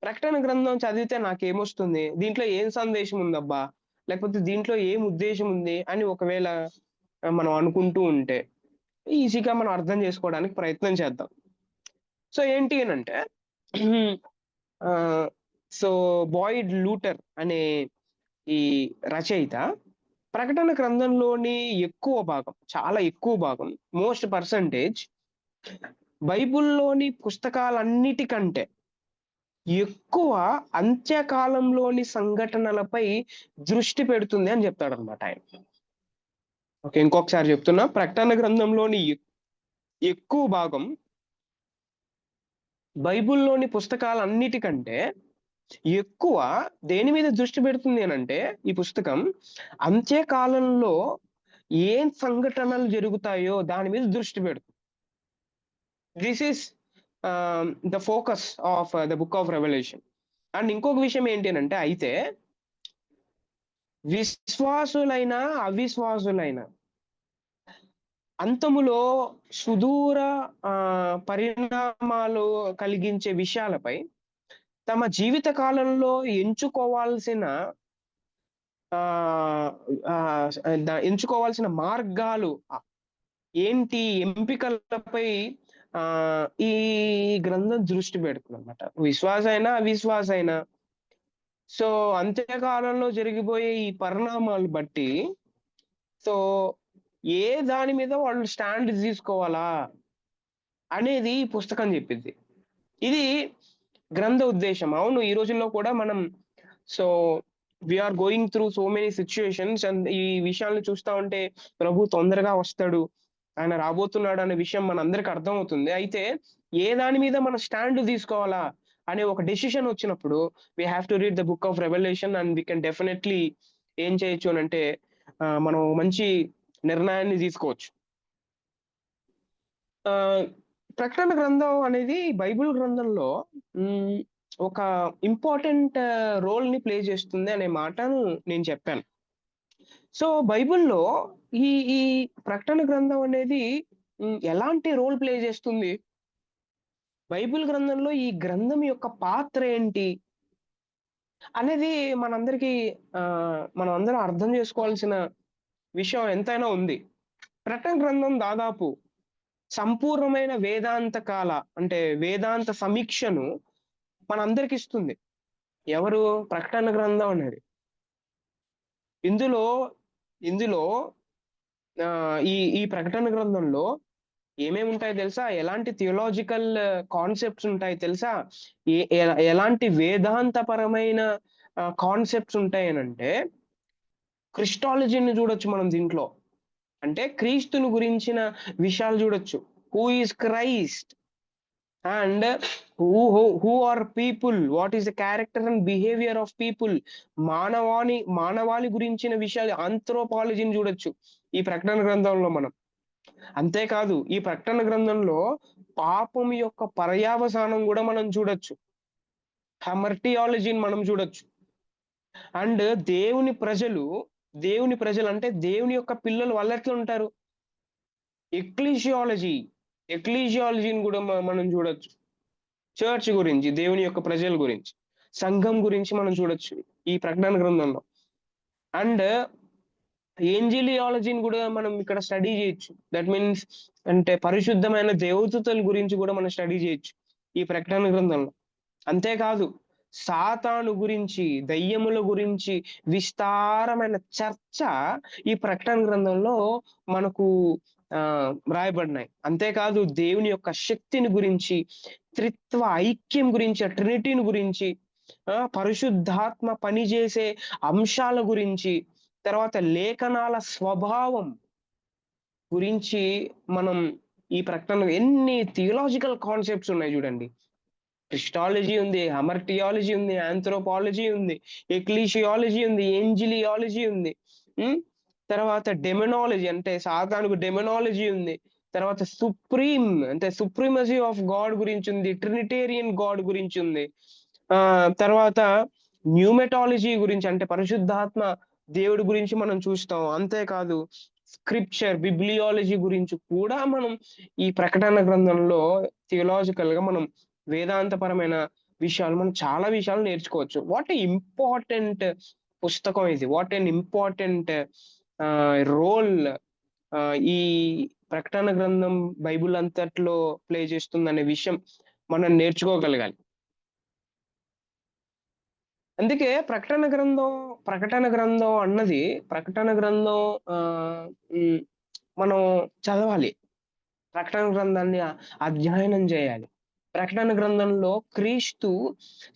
ప్రకటన గ్రంథం చదివితే నాకేమొస్తుంది? దీంట్లో ఏం సందేశం ఉందబ్బా! లేకపోతే దీంట్లో ఏం ఉద్దేశ్యం ఉంది అని ఒకవేళ మనం అనుకుంటూ ఉంటే, ఈజీగా మనం అర్థం చేసుకోవడానికి ప్రయత్నం చేద్దాం. సో, ఏంటి అనంటే ఆహ్, సో, బాయిడ్ లూటర్ అనే ఈ రచయిత ప్రకటన గ్రంథంలోని ఎక్కువ భాగం, చాలా ఎక్కువ భాగం, మోస్ట్ పర్సెంటేజ్ బైబిల్‌లోని పుస్తకాలన్నిటికంటే ఎక్కువ అంత్యకాలంలోని సంఘటనలపై దృష్టి పెడుతుంది అని చెప్తాడన్నమాట ఆయన. ఓకే. ఇంకొకసారి చెప్తున్నా. ప్రకటన గ్రంథంలోని ఎక్కువ భాగం బైబిల్‌లోని పుస్తకాలన్నిటికంటే ఎక్కువ దేని మీద దృష్టి పెడుతుంది అనంటే, ఈ పుస్తకం అంత్యకాలంలో ఏం సంఘటనలు జరుగుతాయో దాని మీద దృష్టి పెడుతుంది. This is the focus of the book of revelation. And ఇంకొక విషయం ఏంటి అనంటే, అయితే విశ్వాసులైన, అవిశ్వాసులైన అంతములో సుదూర పరిణామాలు కలిగించే విషయాలపై తమ జీవిత కాలంలో ఎంచుకోవాల్సిన మార్గాలు ఏంటి, ఎంపికలపై ఈ గ్రంథం దృష్టి పెడుతుందన్నమాట. విశ్వాసైనా, అవిశ్వాసైనా. సో, అంత్యకాలంలో జరిగిపోయే ఈ పరిణామాలు బట్టి సో, ఏ దాని మీద వాళ్ళు స్టాండ్ తీసుకోవాలా అనేది ఈ పుస్తకం చెప్పిద్ది. ఇది గ్రంథ ఉద్దేశం. అవును, ఈ రోజుల్లో కూడా మనం so, we are going through so many situations and ఈ విషయాలను చూస్తా ఉంటే ప్రభు తొందరగా వస్తాడు, ఆయన రాబోతున్నాడు అనే విషయం మనందరికి అర్థమవుతుంది. అయితే ఏ దాని మీద మనం స్టాండ్ తీసుకోవాలా అనే ఒక డెసిషన్ వచ్చినప్పుడు we have to read the book of revelation and we can definitely ఏం చేయొచ్చు అనంటే మనం మంచి నిర్ణయాన్ని తీసుకోవచ్చు. ప్రకటన గ్రంథం అనేది బైబిల్ గ్రంథంలో ఒక ఇంపార్టెంట్ రోల్‌ని ప్లే చేస్తుంది అనే మాటను నేను చెప్పాను. సో, బైబిల్‌లో ఈ ఈ ప్రకటన గ్రంథం అనేది ఎలాంటి రోల్ ప్లే చేస్తుంది? బైబిల్ గ్రంథంలో ఈ గ్రంథం యొక్క పాత్ర ఏంటి? అనేది మనందరికీ మనం అందరం అర్థం చేసుకోవాల్సిన విషయం ఎంతైనా ఉంది. ప్రకటన గ్రంథం దాదాపు సంపూర్ణమైన వేదాంత సమీక్షను మనందరికి ఇస్తుంది. ఎవరు? ప్రకటన గ్రంథం అనేది. ఇందులో ఈ ఈ ప్రకటన గ్రంథంలో ఏమేమి ఉంటాయో తెలుసా? ఎలాంటి థియలాజికల్ కాన్సెప్ట్స్ ఉంటాయి తెలుసా? ఎలాంటి వేదాంతపరమైన కాన్సెప్ట్స్ ఉంటాయనంటే, క్రిస్టాలజీని చూడొచ్చు మనం దీంట్లో. అంటే క్రీస్తుని గురించిన విషయాలు చూడొచ్చు. Who is Christ and who are people, what is the character and behaviour of people, మానవాళి గురించిన విషయాలు, ఆంథ్రోపాలజీని చూడొచ్చు ఈ ప్రకటన గ్రంథంలో మనం. అంతేకాదు ఈ ప్రకటన గ్రంథంలో పాపం యొక్క పర్యావసానం కూడా మనం చూడొచ్చు. హమర్టియాలజీని మనం చూడొచ్చు. అండ్ దేవుని ప్రజలు అంటే దేవుని యొక్క పిల్లలు వాళ్ళు ఎట్లా ఉంటారు? ఎక్లీషియాలజీని కూడా మనం చూడొచ్చు. చర్చ్ గురించి, దేవుని యొక్క ప్రజల గురించి, సంఘం గురించి మనం చూడొచ్చు ఈ ప్రకటన గ్రంథంలో. అండ్ ఏంజిలియాలజీని కూడా మనం ఇక్కడ స్టడీ చేయొచ్చు. దట్ మీన్స్ అంటే పరిశుద్ధమైన దేవదూతల గురించి కూడా మనం స్టడీ చేయొచ్చు ఈ ప్రకటన గ్రంథంలో. అంతేకాదు సాతాను గురించి, దయ్యముల గురించి విస్తారమైన చర్చ ఈ ప్రకటన గ్రంథంలో మనకు రాయబడినాయి. అంతేకాదు దేవుని యొక్క శక్తిని గురించి, త్రిత్వ ఐక్యం గురించి, ట్రినిటీని గురించి, పరిశుద్ధాత్మ పనిచేసే అంశాల గురించి, తర్వాత లేఖనాల స్వభావం గురించి మనం ఈ ప్రకటన ఎన్ని థియలాజికల్ కాన్సెప్ట్స్ ఉన్నాయి చూడండి. క్రిస్టాలజీ ఉంది, హమర్టియాలజీ ఉంది, ఆంథ్రోపాలజీ ఉంది, ఎక్లీషియాలజీ ఉంది, ఏంజిలియాలజీ ఉంది, తర్వాత డెమనాలజీ అంటే సాతానుకు డెమనాలజీ ఉంది, తర్వాత సుప్రీమసీ ఆఫ్ గాడ్ గురించి ఉంది, ట్రినిటేరియన్ గాడ్ గురించి ఉంది, తర్వాత న్యూమెటాలజీ గురించి అంటే పరిశుద్ధాత్మ దేవుడి గురించి మనం చూస్తాం. అంతేకాదు స్క్రిప్చర్, బిబ్లియాలజీ గురించి కూడా మనం ఈ ప్రకటన గ్రంథంలో థియలాజికల్ గా మనం వేదాంతపరమైన విషయాలు మనం చాలా విషయాలు నేర్చుకోవచ్చు. వాట్ ఏ ఇంపార్టెంట్ పుస్తకం ఇది, వాట్ ఎన్ ఇంపార్టెంట్ రోల్ ఈ ప్రకటన గ్రంథం బైబిల్ అంతట్లో ప్లే చేస్తుందనే విషయం మనం నేర్చుకోగలగాలి. అందుకే ప్రకటన గ్రంథం అన్నది మనం చదవాలి. ప్రకటన గ్రంథాన్ని అధ్యయనం చేయాలి. ప్రకటన గ్రంథంలో క్రీస్తు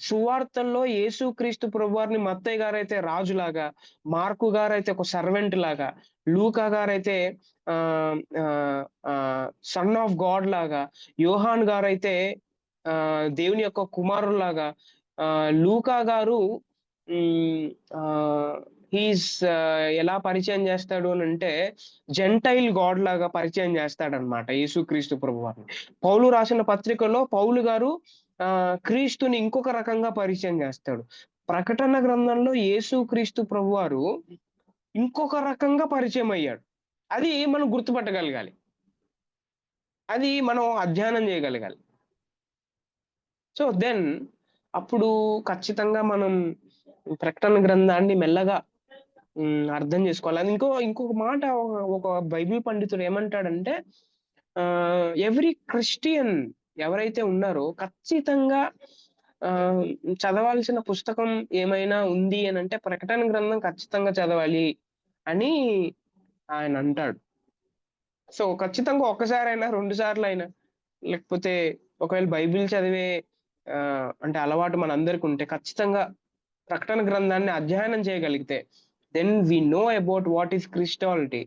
సువార్తల్లో యేసు క్రీస్తు ప్రభువారిని మత్తయి గారైతే రాజులాగా, మార్కు గారైతే ఒక సర్వెంట్ లాగా, లూకా గారైతే సన్ ఆఫ్ గాడ్ లాగా, యోహాన్ గారైతే దేవుని యొక్క కుమారులాగా, లూకా గారు హీస్ ఎలా పరిచయం చేస్తాడు అని అంటే జెంటైల్ గాడ్ లాగా పరిచయం చేస్తాడనమాట యేసుక్రీస్తు ప్రభువారిని. పౌలు రాసిన పత్రికలో పౌలు గారు క్రీస్తుని ఇంకొక రకంగా పరిచయం చేస్తాడు. ప్రకటన గ్రంథంలో యేసుక్రీస్తు ప్రభువారు ఇంకొక రకంగా పరిచయం అయ్యాడు. అది మనం గుర్తుపట్టగలగాలి, అది మనం అధ్యయనం చేయగలగాలి. సో దెన్ అప్పుడు ఖచ్చితంగా మనం ప్రకటన గ్రంథాన్ని మెల్లగా అర్థం చేసుకోవాలి. అది ఇంకొక మాట ఒక బైబిల్ పండితుడు ఏమంటాడంటే, ఎవ్రీ క్రిస్టియన్ ఎవరైతే ఉన్నారో ఖచ్చితంగా చదవాల్సిన పుస్తకం ఏమైనా ఉంది అని అంటే ప్రకటన గ్రంథం ఖచ్చితంగా చదవాలి అని ఆయన అంటాడు. సో ఖచ్చితంగా ఒక్కసారైనా, 2 సార్లు అయినా, లేకపోతే ఒకవేళ బైబిల్ చదివే అంటే అలవాటు మనందరికి ఉంటే ఖచ్చితంగా ప్రకటన గ్రంథాన్ని అధ్యయనం చేయగలిగితే then we know about what is Christology.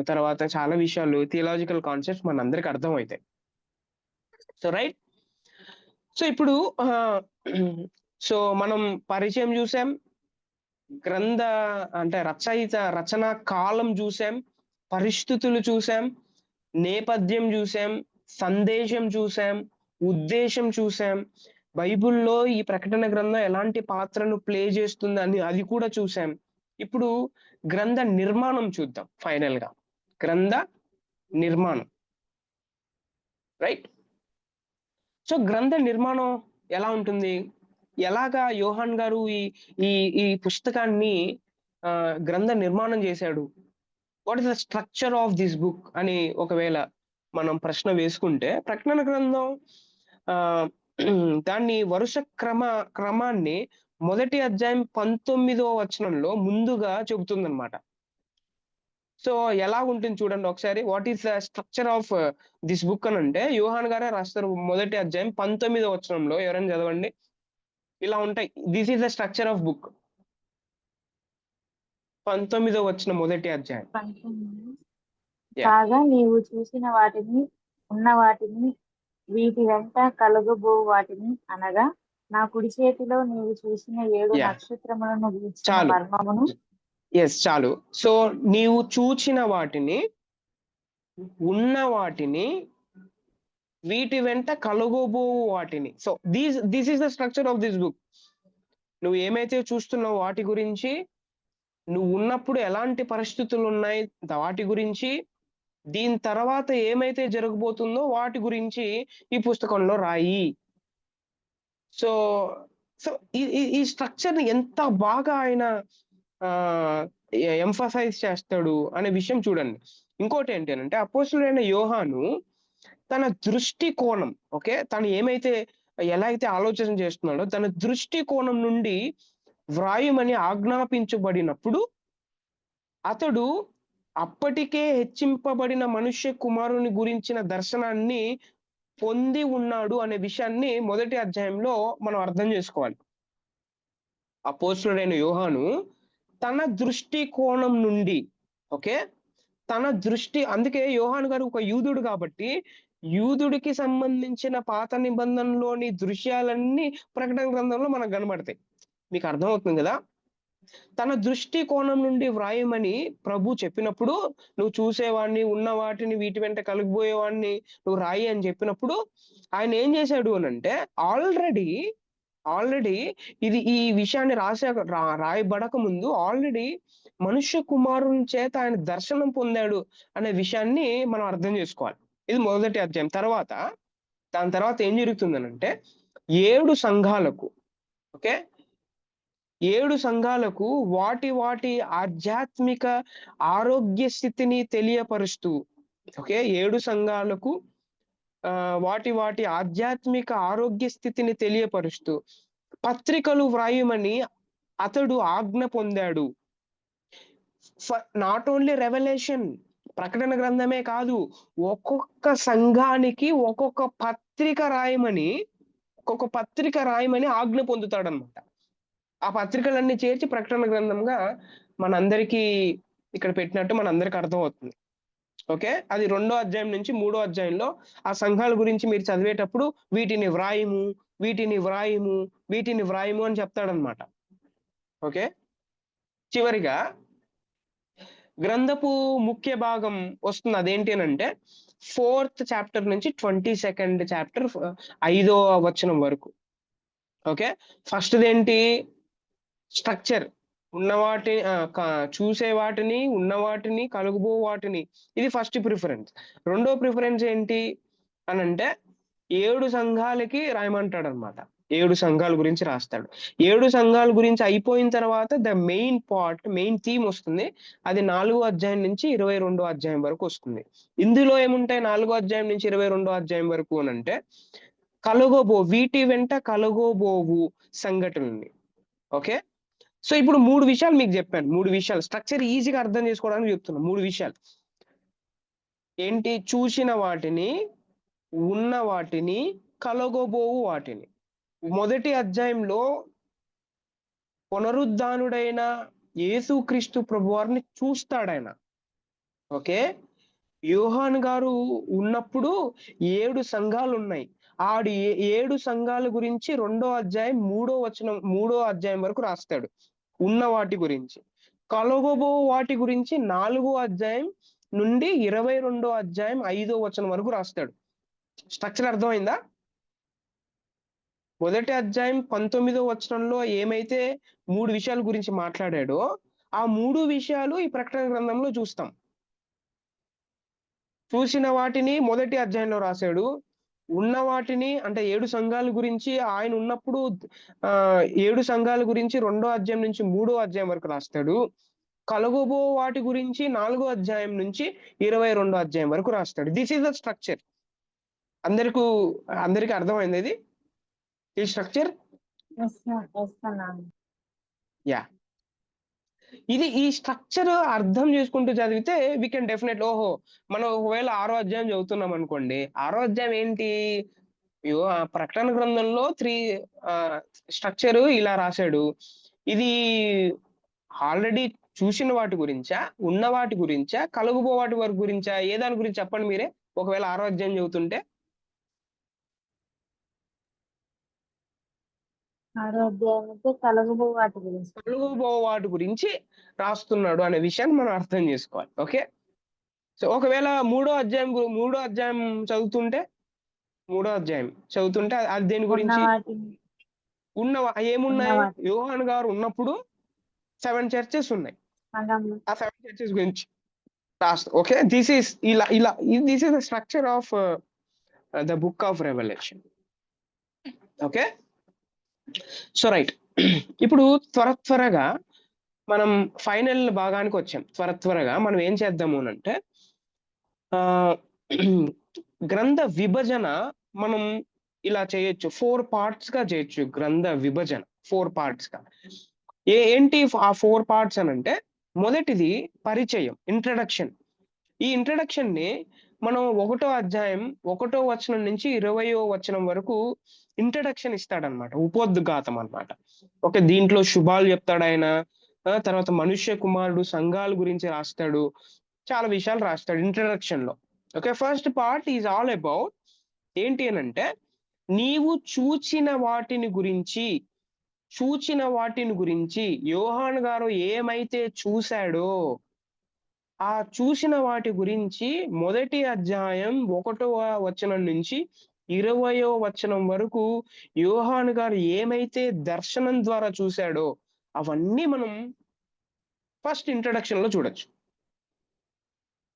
తర్వాత చాలా విషయాలు, థియలాజికల్ కాన్సెప్ట్స్ మనందరికి అర్థమవుతాయి. So right. సో ఇప్పుడు సో మనం పరిచయం చూసాం, రచనా కాలం చూసాం, పరిస్థితులు చూసాం, నేపథ్యం చూసాం, సందేశం చూసాం, ఉద్దేశం చూసాం, బైబిల్లో ఈ ప్రకటన గ్రంథం ఎలాంటి పాత్రను ప్లే చేస్తుందని అది కూడా చూసాం. ఇప్పుడు గ్రంథ నిర్మాణం చూద్దాం. ఫైనల్ గా గ్రంథ నిర్మాణం, రైట్. సో గ్రంథ నిర్మాణం ఎలా ఉంటుంది, ఎలాగా యోహాన్ గారు ఈ పుస్తకాన్ని గ్రంథ నిర్మాణం చేశాడు, what is the structure of this book అని ఒకవేళ మనం ప్రశ్న వేసుకుంటే, ప్రకటన గ్రంథం దాన్ని వరుస క్రమాన్ని మొదటి అధ్యాయం 19వ వచనంలో ముందుగా చెబుతుందన్నమాట. సో ఎలా ఉంటుంది చూడండి ఒకసారి. What is the structure of this book అని అంటే యోహాన్ గారే రాస్తారు. మొదటి అధ్యాయం 19వ వచనంలో, ఎవరైనా చదవండి. ఇలా ఉంటాయి. This is the structure of book. 19వ వచనం మొదటి అధ్యాయం. కాగా నీవు చూసిన వాటిని, ఉన్న వాటిని, వీటి వెంట కలుగబో వాటిని అనగా నా కుడి చేతిలో నీవు చూసిన 7 నక్షత్రములను గూర్చిన మర్మమును. చాలు. సో నీవు చూచిన వాటిని, ఉన్న వాటిని, వీటి వెంట కలుగబో వాటిని. So this is the structure of this book. నువ్వు ఏమైతే చూస్తున్నావు వాటి గురించి, నువ్వు ఉన్నప్పుడు ఎలాంటి పరిస్థితులు ఉన్నాయి వాటి గురించి, దీని తర్వాత ఏమైతే జరగబోతుందో వాటి గురించి ఈ పుస్తకంలో రాయి. సో సో ఈ స్ట్రక్చర్ ఎంత బాగా ఆయన ఎంఫసైజ్ చేస్తాడు అనే విషయం చూడండి. ఇంకోటి ఏంటి అంటే అపోస్తలుడైన యోహాను తన దృష్టి కోణం, ఓకే, తను ఎలా అయితే ఆలోచన చేస్తున్నాడో తన దృష్టి కోణం నుండి వ్రాయమని ఆజ్ఞాపించబడినప్పుడు అతడు అప్పటికే హెచ్చింపబడిన మనుష్య కుమారుని గురించిన దర్శనాన్ని పొంది ఉన్నాడు అనే విషయాన్ని మొదటి అధ్యాయంలో మనం అర్థం చేసుకోవాలి. అపోస్తలుడైన యోహాను తన దృష్టి కోణం నుండి, ఓకే, తన దృష్టి, అందుకే యోహాను గారు ఒక యూదుడు కాబట్టి యూదుడికి సంబంధించిన పాత నిబంధనలోని దృశ్యాలన్నీ ప్రకటన గ్రంథంలో మనకు కనబడతాయి. మీకు అర్థమవుతుంది కదా? తన దృష్టి కోణం నుండి వ్రాయమని ప్రభు చెప్పినప్పుడు, నువ్వు చూసేవాడిని, ఉన్న వాటిని వీటి వెంట కలిగిపోయేవాడిని నువ్వు రాయి అని చెప్పినప్పుడు ఆయన ఏం చేశాడు అని అంటే ఆల్రెడీ ఈ విషయాన్ని రాయబడక ముందు ఆల్రెడీ మనుష్య కుమారుని చేత ఆయన దర్శనం పొందాడు అనే విషయాన్ని మనం అర్థం చేసుకోవాలి. ఇది మొదటి అధ్యాయం. దాని తర్వాత ఏం జరుగుతుందనంటే 7 సంఘాలకు, ఓకే, 7 సంఘాలకు వాటి ఆధ్యాత్మిక ఆరోగ్య స్థితిని తెలియపరుస్తూ, ఓకే, 7 సంఘాలకు వాటి ఆధ్యాత్మిక ఆరోగ్య స్థితిని తెలియపరుస్తూ పత్రికలు వ్రాయమని అతడు ఆజ్ఞ పొందాడు. నాట్ ఓన్లీ రెవల్యూషన్, ప్రకటన గ్రంథమే కాదు, ఒక్కొక్క సంఘానికి ఒక్కొక్క పత్రిక రాయమని ఆజ్ఞ పొందుతాడనమాట. ఆ పత్రికలన్నీ చేర్చి ప్రకటన గ్రంథంగా మనందరికీ ఇక్కడ పెట్టినట్టు మనందరికి అర్థమవుతుంది. ఓకే, అది 2వ అధ్యాయం నుంచి 3వ అధ్యాయంలో ఆ సంఘాల గురించి మీరు చదివేటప్పుడు వీటిని వ్రాయము అని చెప్తాడనమాట. ఓకే, చివరిగా గ్రంథపు ముఖ్య భాగం వస్తుంది. అదేంటి అంటే 4th చాప్టర్ నుంచి 22nd చాప్టర్ 5వ వచనం వరకు. ఓకే, ఫస్ట్ ఏంటి? స్ట్రక్చర్, చూసే వాటిని, ఉన్న వాటిని, కలుగుబో వాటిని, ఇది ఫస్ట్ ప్రిఫరెన్స్. రెండో ప్రిఫరెన్స్ ఏంటి అని అంటే 7 సంఘాలకి రాయమంటాడు అనమాట. 7 సంఘాల గురించి రాస్తాడు. 7 సంఘాల గురించి అయిపోయిన తర్వాత మెయిన్ థీమ్ వస్తుంది. అది 4వ అధ్యాయం నుంచి 22వ అధ్యాయం వరకు వస్తుంది. ఇందులో ఏముంటాయి 4వ అధ్యాయం నుంచి 22వ అధ్యాయం వరకు అని అంటే వీటి వెంట కలుగోబోవు సంఘటనని. ఓకే, సో ఇప్పుడు 3 విషయాలు మీకు చెప్పాను. 3 విషయాలు స్ట్రక్చర్ ఈజీగా అర్థం చేసుకోవడానికి చెప్తున్నా. 3 విషయాలు ఏంటి? చూసిన వాటిని, ఉన్న వాటిని, కలగబోవు వాటిని. మొదటి అధ్యాయంలో పునరుద్ధానుడైన యేసుక్రీస్తు ప్రభువారిని చూస్తాడాయన. ఓకే, యోహాను గారు ఉన్నప్పుడు 7 సంఘాలు ఉన్నాయి. 7 సంఘాల గురించి 2వ అధ్యాయం 3వ అధ్యాయం వరకు రాస్తాడు. ఉన్న వాటి గురించి. కలగబో వాటి గురించి 4వ అధ్యాయం నుండి 22వ అధ్యాయం 5వ వచనం వరకు రాస్తాడు. స్ట్రక్చర్ అర్థమైందా? మొదటి అధ్యాయం 19వ వచనంలో ఏమైతే 3 విషయాల గురించి మాట్లాడాడో ఆ 3 విషయాలు ఈ ప్రకటన గ్రంథంలో చూస్తాం. చూసిన వాటిని మొదటి అధ్యాయంలో రాశాడు. ఉన్న వాటిని అంటే 7 సంఘాల గురించి ఆయన ఉన్నప్పుడు 7 సంఘాల గురించి 2వ అధ్యాయం నుంచి 3వ అధ్యాయం వరకు రాస్తాడు. కలగబో వాటి గురించి 4వ అధ్యాయం నుంచి 22వ అధ్యాయం వరకు రాస్తాడు. This is the structure. అందరికి అర్థమైంది ఇది ఈ స్ట్రక్చర్? యా, ఇది ఈ స్ట్రక్చర్ అర్థం చేసుకుంటూ చదివితే వి కెన్ డెఫినెట్, ఓహో, మనం ఒకవేళ 6వ అధ్యాయం చదువుతున్నాం అనుకోండి, 6వ అధ్యాయం ఏంటి? ప్రకటన గ్రంథంలో 3 స్ట్రక్చర్ ఇలా రాశాడు. ఇది ఆల్రెడీ చూసిన వాటి గురించా, ఉన్న వాటి గురించా, కలుగుబో వాటి వరకు గురించా, ఏ దాని గురించి చెప్పండి మీరే ఒకవేళ 6వ అధ్యాయం చదువుతుంటే? కలుగుబో వాటి గురించి రాస్తున్నాడు అనే విషయాన్ని మనం అర్థం చేసుకోవాలి. ఓకే, సో ఒకవేళ 3వ అధ్యాయం చదువుతుంటే 3వ అధ్యాయం చదువుతుంటే అది దేని ఉన్న గురించి? వాటిని ఏమున్నాయి? వాటిని యోహాను గారు ఉన్నప్పుడు 7 చర్చెస్ ఉన్నాయి. సంఘంలో ఆ 7 చర్చెస్ గురించి రాస్తారు. Okay, this is the structure of the book of revolution. Okay, so right. ఇప్పుడు త్వరగా మనం ఫైనల్ భాగానికి వచ్చాం. త్వరగా మనం ఏం చేద్దాము అంటే గ్రంథ విభజన మనం ఇలా చేయొచ్చు. 4 పార్ట్స్ గా చేయొచ్చు గ్రంథ విభజన. 4 పార్ట్స్ గా. ఏంటి ఆ 4 పార్ట్స్ అని అంటే, మొదటిది పరిచయం, ఇంట్రడక్షన్. ఈ ఇంట్రడక్షన్ ని మనం 1వ అధ్యాయం 1వ వచనం నుంచి 20వ వచనం వరకు ఇంట్రడక్షన్ ఇస్తాడనమాట. ఉపోద్ఘాతం అన్నమాట. ఓకే, దీంట్లో శుభాలు చెప్తాడు ఆయన. తర్వాత మనుష్య కుమారుడు సంఘాల గురించి రాస్తాడు. చాలా విషయాలు రాస్తాడు ఇంట్రడక్షన్ లో. Okay, first part is all about ఏంటి అని అంటే, నీవు చూచిన వాటిని గురించి యోహాను గారు ఏమైతే చూశాడో ఆ చూసిన వాటి గురించి మొదటి అధ్యాయం 1వ వచనం నుంచి 20వ వచనం వరకు యోహాను గారు ఏమైతే దర్శనం ద్వారా చూశాడో అవన్నీ మనం ఫస్ట్ ఇంట్రడక్షన్ లో చూడొచ్చు.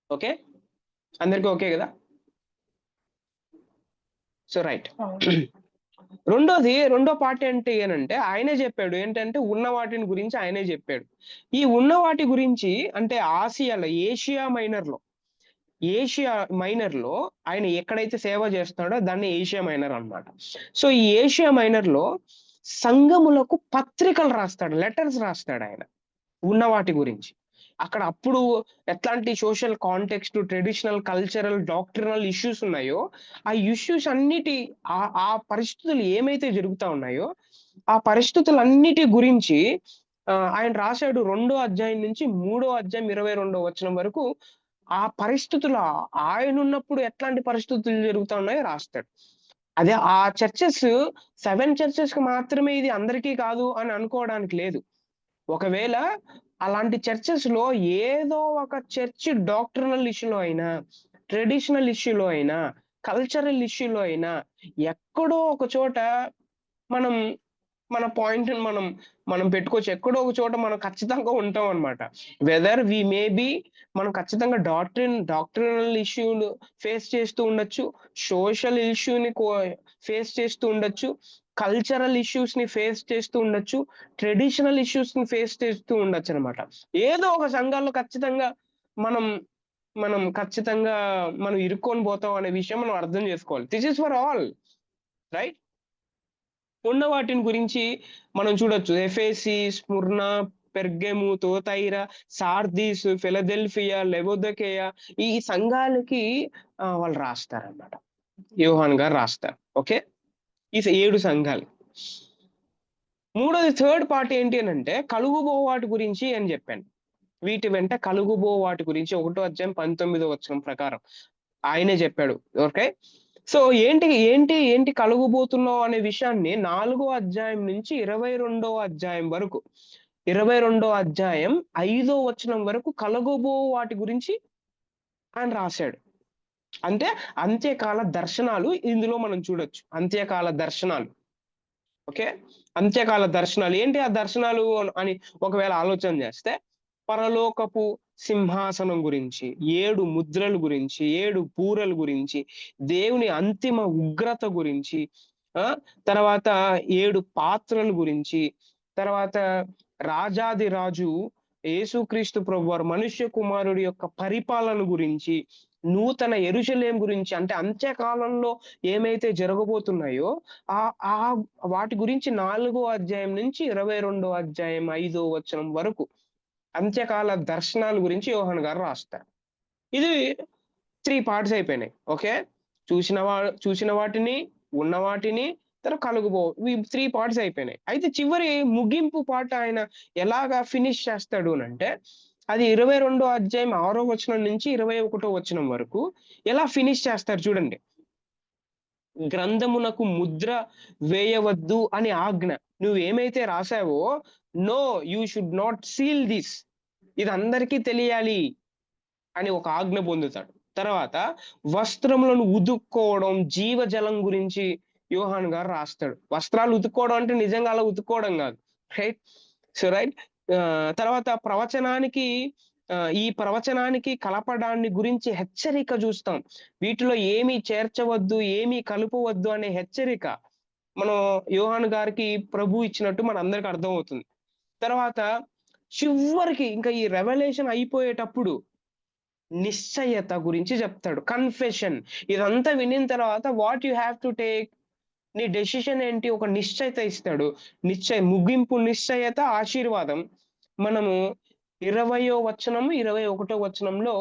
ఓకే, అందరికీ ఓకే కదా? So right. రెండో పార్ట్ ఏంటి అని అంటే, ఆయనే చెప్పాడు ఏంటంటే ఉన్న వాటిని గురించి ఆయనే చెప్పాడు. ఈ ఉన్న వాటి గురించి అంటే ఏషియా మైనర్ లో ఆయన ఎక్కడైతే సేవ చేస్తున్నాడో దాన్ని ఏషియా మైనర్ అన్నమాట. సో ఈ ఏషియా మైనర్ లో సంఘములకు పత్రికలు రాస్తాడు, లెటర్స్ రాస్తాడు ఆయన ఉన్న వాటి గురించి. అక్కడ అప్పుడు ఎట్లాంటి social context, traditional, cultural, doctrinal issues ఉన్నాయో ఆ ఇష్యూస్ అన్నిటి ఆ పరిస్థితులు ఏమైతే జరుగుతా ఉన్నాయో ఆ పరిస్థితులన్నిటి గురించి ఆయన రాశాడు. 2వ అధ్యాయం నుంచి 3వ అధ్యాయం 22వ వచనం వరకు ఆ పరిస్థితులు ఆయన ఉన్నప్పుడు ఎట్లాంటి పరిస్థితులు జరుగుతా ఉన్నాయో రాస్తాడు. అదే ఆ చర్చెస్ 7 చర్చెస్ కి మాత్రమే ఇది అందరికీ కాదు అని అనుకోవడానికి లేదు. ఒకవేళ అలాంటి చర్చెస్ లో ఏదో ఒక చర్చ్ డాక్టరినల్ ఇష్యూలో అయినా, ట్రెడిషనల్ ఇష్యూలో అయినా, కల్చరల్ ఇష్యూలో అయినా ఎక్కడో ఒక చోట మనం మన పాయింట్ మనం పెట్టుకోవచ్చు. ఎక్కడో ఒక చోట మనం ఖచ్చితంగా ఉంటాం అనమాట. వెదర్ వి మే బి మనం ఖచ్చితంగా డాక్టరినల్ ఇష్యూలు ఫేస్ చేస్తూ ఉండొచ్చు, సోషల్ ఇష్యూని ఫేస్ చేస్తూ ఉండొచ్చు, కల్చరల్ ఇష్యూస్ ని ఫేస్ చేస్తూ ఉండొచ్చు, ట్రెడిషనల్ ఇష్యూస్ ని ఫేస్ చేస్తూ ఉండొచ్చు అనమాట. ఏదో ఒక సంఘాల్లో ఖచ్చితంగా మనం ఖచ్చితంగా మనం ఇరుక్కొని పోతాం అనే విషయం మనం అర్థం చేసుకోవాలి. This is for all, right? ఉన్న వాటిని గురించి మనం చూడొచ్చు. ఎఫెసీ, స్ముర్ణ, పెర్గెము, తోతైర, సార్దీస్, ఫిలదెల్ఫియా, లెవొదొకయ ఈ సంఘాలకి వాళ్ళు రాస్తారన్నమాట. యోహాన్ గారు రాస్తారు. ఓకే, ఈ 7 సంఘాలు. థర్డ్ పార్ట్ ఏంటి అని అంటే, కలుగుబో వాటి గురించి అని చెప్పాను. వీటి వెంట కలుగుబో వాటి గురించి 1వ అధ్యాయం 19వ వచనం ప్రకారం ఆయనే చెప్పాడు. ఓకే, సో ఏంటి కలుగుబోతున్నావు అనే విషయాన్ని 4వ అధ్యాయం నుంచి 22వ అధ్యాయం వరకు 22వ అధ్యాయం 5వ వచనం వరకు కలుగుబో వాటి గురించి ఆయన రాశాడు. అంటే అంత్యకాల దర్శనాలు ఇందులో మనం చూడొచ్చు. అంత్యకాల దర్శనాలు. ఓకే, అంత్యకాల దర్శనాలు ఏంటి? ఆ దర్శనాలు అని ఒకవేళ ఆలోచన చేస్తే, పరలోకపు సింహాసనం గురించి, 7 ముద్రల గురించి, 7 బూరల గురించి, దేవుని అంతిమ ఉగ్రత గురించి, తర్వాత 7 పాత్రల గురించి, తర్వాత రాజాది రాజు యేసుక్రీస్తు ప్రభువారు మనుష్య కుమారుడి యొక్క పరిపాలన గురించి, నూతన యెరూషలేము గురించి, అంటే అంత్యకాలంలో ఏమైతే జరగబోతున్నాయో ఆ వాటి గురించి 4వ అధ్యాయం నుంచి 22వ అధ్యాయం 5వ వచనం వరకు అంత్యకాల దర్శనాల గురించి యోహాను గారు రాస్తారు. ఇది 3 పార్ట్స్ అయిపోయినాయి. ఓకే, చూసిన వాటిని, ఉన్న వాటిని, తర్వాత కలుగుబో, ఈ 3 పార్ట్స్ అయిపోయినాయి. అయితే చివరి ముగింపు పార్ట్ ఆయన ఎలాగా ఫినిష్ చేస్తాడు అంటే, అది 22వ అధ్యాయం 6వ వచనం నుంచి 21వ వచనం వరకు ఎలా ఫినిష్ చేస్తారు చూడండి. గ్రంథమునకు ముద్ర వేయవద్దు అని ఆజ్ఞ. నువ్వేమైతే రాసావో, no you should not seal this, ఇది అందరికీ తెలియాలి అని ఒక ఆజ్ఞ పొందుతాడు. తర్వాత వస్త్రములను ఉతుక్కోవడం, జీవజలం గురించి యోహాను గారు రాస్తాడు. వస్త్రాలు ఉతుక్కోవడం అంటే నిజంగా అలా ఉతుక్కోవడం కాదు. రైట్. So right. తర్వాత ఈ ప్రవచనానికి కలపడాన్ని గురించి హెచ్చరిక చూస్తాం. వీటిలో ఏమీ చేర్చవద్దు, ఏమీ కలుపవద్దు అనే హెచ్చరిక మనం యోహాను గారికి ప్రభు ఇచ్చినట్టు మనందరికి అర్థమవుతుంది. తర్వాత చివరికి ఇంకా ఈ రెవల్యూషన్ అయిపోయేటప్పుడు నిశ్చయత గురించి చెప్తాడు. కన్ఫెషన్. ఇదంతా వినిన తర్వాత what you have to take, నీ డెసిషన్ ఏంటి? ఒక నిశ్చయత ఇస్తాడు. ముగింపు నిశ్చయత, ఆశీర్వాదం. మనము 20వ వచనం, 21వ వచనంలో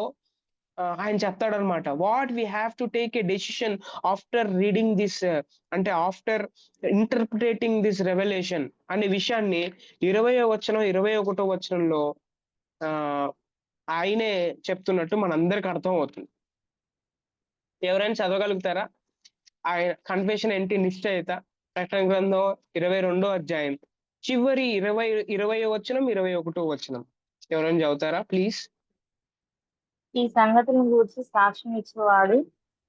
ఆయన చెప్తాడనమాట. What we have to take a decision after reading this, అంటే ఆఫ్టర్ ఇంటర్ప్రిటేటింగ్ దిస్ రెవల్యూషన్ అనే విషయాన్ని 20వ వచనం, 21వ వచనంలో ఆయనే చెప్తున్నట్టు మనందరికి అర్థం అవుతుంది. ఎవరైనా చదవగలుగుతారా? ఆయన కన్ఫెషన్ ఏంటి? నిశ్చయత. ప్రకటన గ్రంథం 22వ అధ్యాయం చివరి 20వ వచనం, 21వ వచనం ఎవరైనా చదువుతారా ప్లీజ్? ఈ సంగతులను గూర్చి సాక్ష్యం ఇచ్చేవాడు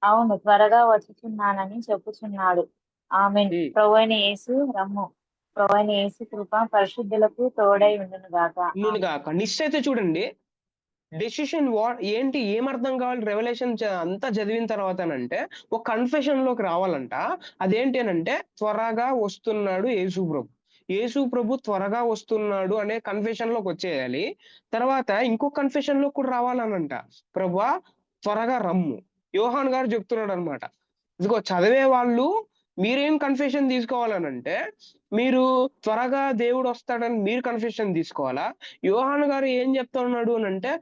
అవును త్వరగా వచ్చుచున్నానని చెప్పుచున్నాడు. ఆమేన్. ప్రభువైన యేసు రమ్ము. ప్రభువైన యేసు కృప పరిశుద్ధులకు తోడై ఉండును గాక. నిశ్చయిత చూడండి. డెసిషన్ ఏంటి? ఏమర్థం కావాలి? రెవల్యూషన్ అంతా చదివిన తర్వాత అంటే ఒక కన్ఫెషన్ లోకి రావాలంట. అదేంటి అనంటే త్వరగా వస్తున్నాడు యేసు ప్రభు. యేసు ప్రభు త్వరగా వస్తున్నాడు అనే కన్ఫెషన్ లోకి వచ్చేయాలి. తర్వాత ఇంకో కన్ఫెషన్ లోకి కూడా రావాలనంట. ప్రభువా త్వరగా రమ్ము. యోహాన్ గారు చెప్తున్నాడు అనమాట. ఇదిగో చదివే వాళ్ళు మీరేం కన్ఫెషన్ తీసుకోవాలనంటే, మీరు త్వరగా దేవుడు వస్తాడని మీరు కన్ఫెషన్ తీసుకోవాలా? యోహాను గారు ఏం చెప్తా ఉన్నాడు అనంటే,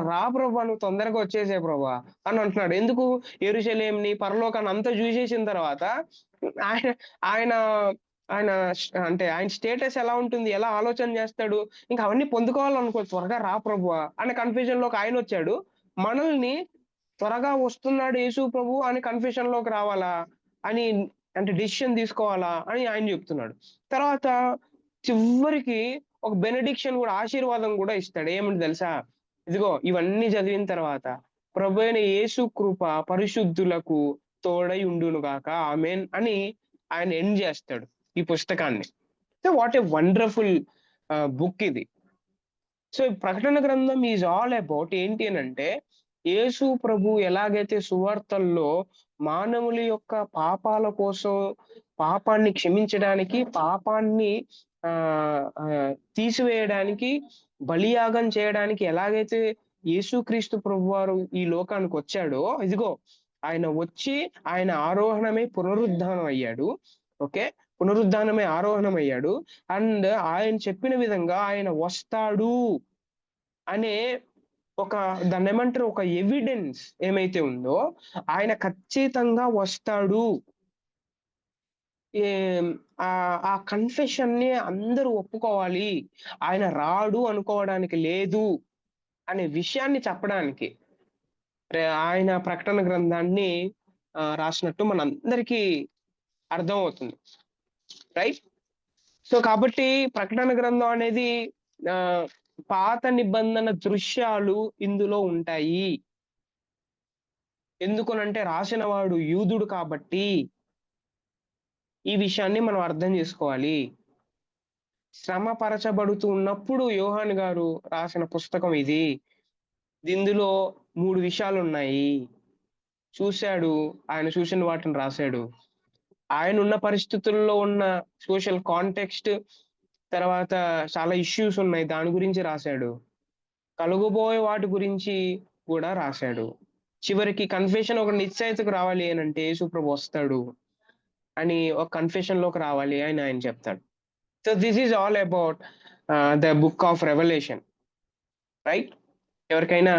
రా ప్రభా, నువ్వు తొందరగా వచ్చేసే ప్రభా అని అంటున్నాడు. ఎందుకు? యెరూషలేముని, పరలోకాన్ని అంతా చూసేసిన తర్వాత ఆయన ఆయన ఆయన అంటే ఆయన స్టేటస్ ఎలా ఉంటుంది, ఎలా ఆలోచన చేస్తాడు, ఇంకా అవన్నీ పొందుకోవాలనుకో, త్వరగా రా ప్రభువా అనే కన్ఫ్యూజన్ లోకి ఆయన వచ్చాడు. మనల్ని త్వరగా వస్తున్నాడు యేసు ప్రభు అని కన్ఫ్యూషన్ లోకి రావాలా అని, అంటే డిసిషన్ తీసుకోవాలా అని ఆయన చెప్తున్నాడు. తర్వాత చివరికి ఒక బెనడిక్షన్ కూడా, ఆశీర్వాదం కూడా ఇస్తాడు. ఏమిటి తెలుసా? ఇదిగో ఇవన్నీ చదివిన తర్వాత ప్రభు అయిన యేసు కృప పరిశుద్ధులకు తోడై ఉండును గాక, ఆమేన్ అని ఆయన ఎండ్ చేస్తాడు ఈ పుస్తకాన్ని. So what a wonderful book ఇది. సో ప్రకటన గ్రంథం ఈజ్ ఆల్ అబౌట్ ఏంటి అని అంటే, యేసు ప్రభు ఎలాగైతే సువార్తల్లో మానవుల యొక్క పాపాల కోసం, పాపాన్ని క్షమించడానికి, పాపాన్ని తీసివేయడానికి, బలియాగం చేయడానికి ఎలాగైతే యేసుక్రీస్తు ప్రభువారు ఈ లోకానికి వచ్చాడో, ఇదిగో ఆయన వచ్చి ఆయన ఆరోహణమై పునరుద్ధానం అయ్యాడు. ఓకే, పునరుద్ధానమే ఆరోహణం అయ్యాడు. అండ్ ఆయన చెప్పిన విధంగా ఆయన వస్తాడు అనే దాన్ని ఏమంటారు, ఒక ఎవిడెన్స్ ఏమైతే ఉందో, ఆయన ఖచ్చితంగా వస్తాడు. ఆ కన్ఫెషన్ ని అందరూ ఒప్పుకోవాలి. ఆయన రాడు అనుకోవడానికి లేదు అనే విషయాన్ని చెప్పడానికి ఆయన ప్రకటన గ్రంథాన్ని రాసినట్టు మనందరికీ అర్థం అవుతుంది. రైట్. సో కాబట్టి ప్రకటన గ్రంథం అనేది పాత నిబంధన దృశ్యాలు ఇందులో ఉంటాయి. ఎందుకనంటే రాసిన వాడు యూదుడు కాబట్టి ఈ విషయాన్ని మనం అర్థం చేసుకోవాలి. శ్రమపరచబడుతూ ఉన్నప్పుడు యోహాను గారు రాసిన పుస్తకం ఇది. ఇందులో 3 విషయాలు ఉన్నాయి. చూశాడు, ఆయన చూసిన వాటిని రాశాడు. ఆయన ఉన్న పరిస్థితుల్లో ఉన్న సోషల్ కాంటెక్స్ట్, తర్వాత చాలా ఇష్యూస్ ఉన్నాయి, దాని గురించి రాశాడు. కలుగబోయే వాటి గురించి కూడా రాశాడు. చివరికి కన్ఫెషన్ ఒక నిశ్చయితకు రావాలి అని అంటే యేసు ప్రభు వస్తాడు అని ఒక కన్ఫెషన్ లోకి రావాలి అని ఆయన చెప్తాడు. So this is all about the book of revolution. Right. ఎవరికైనా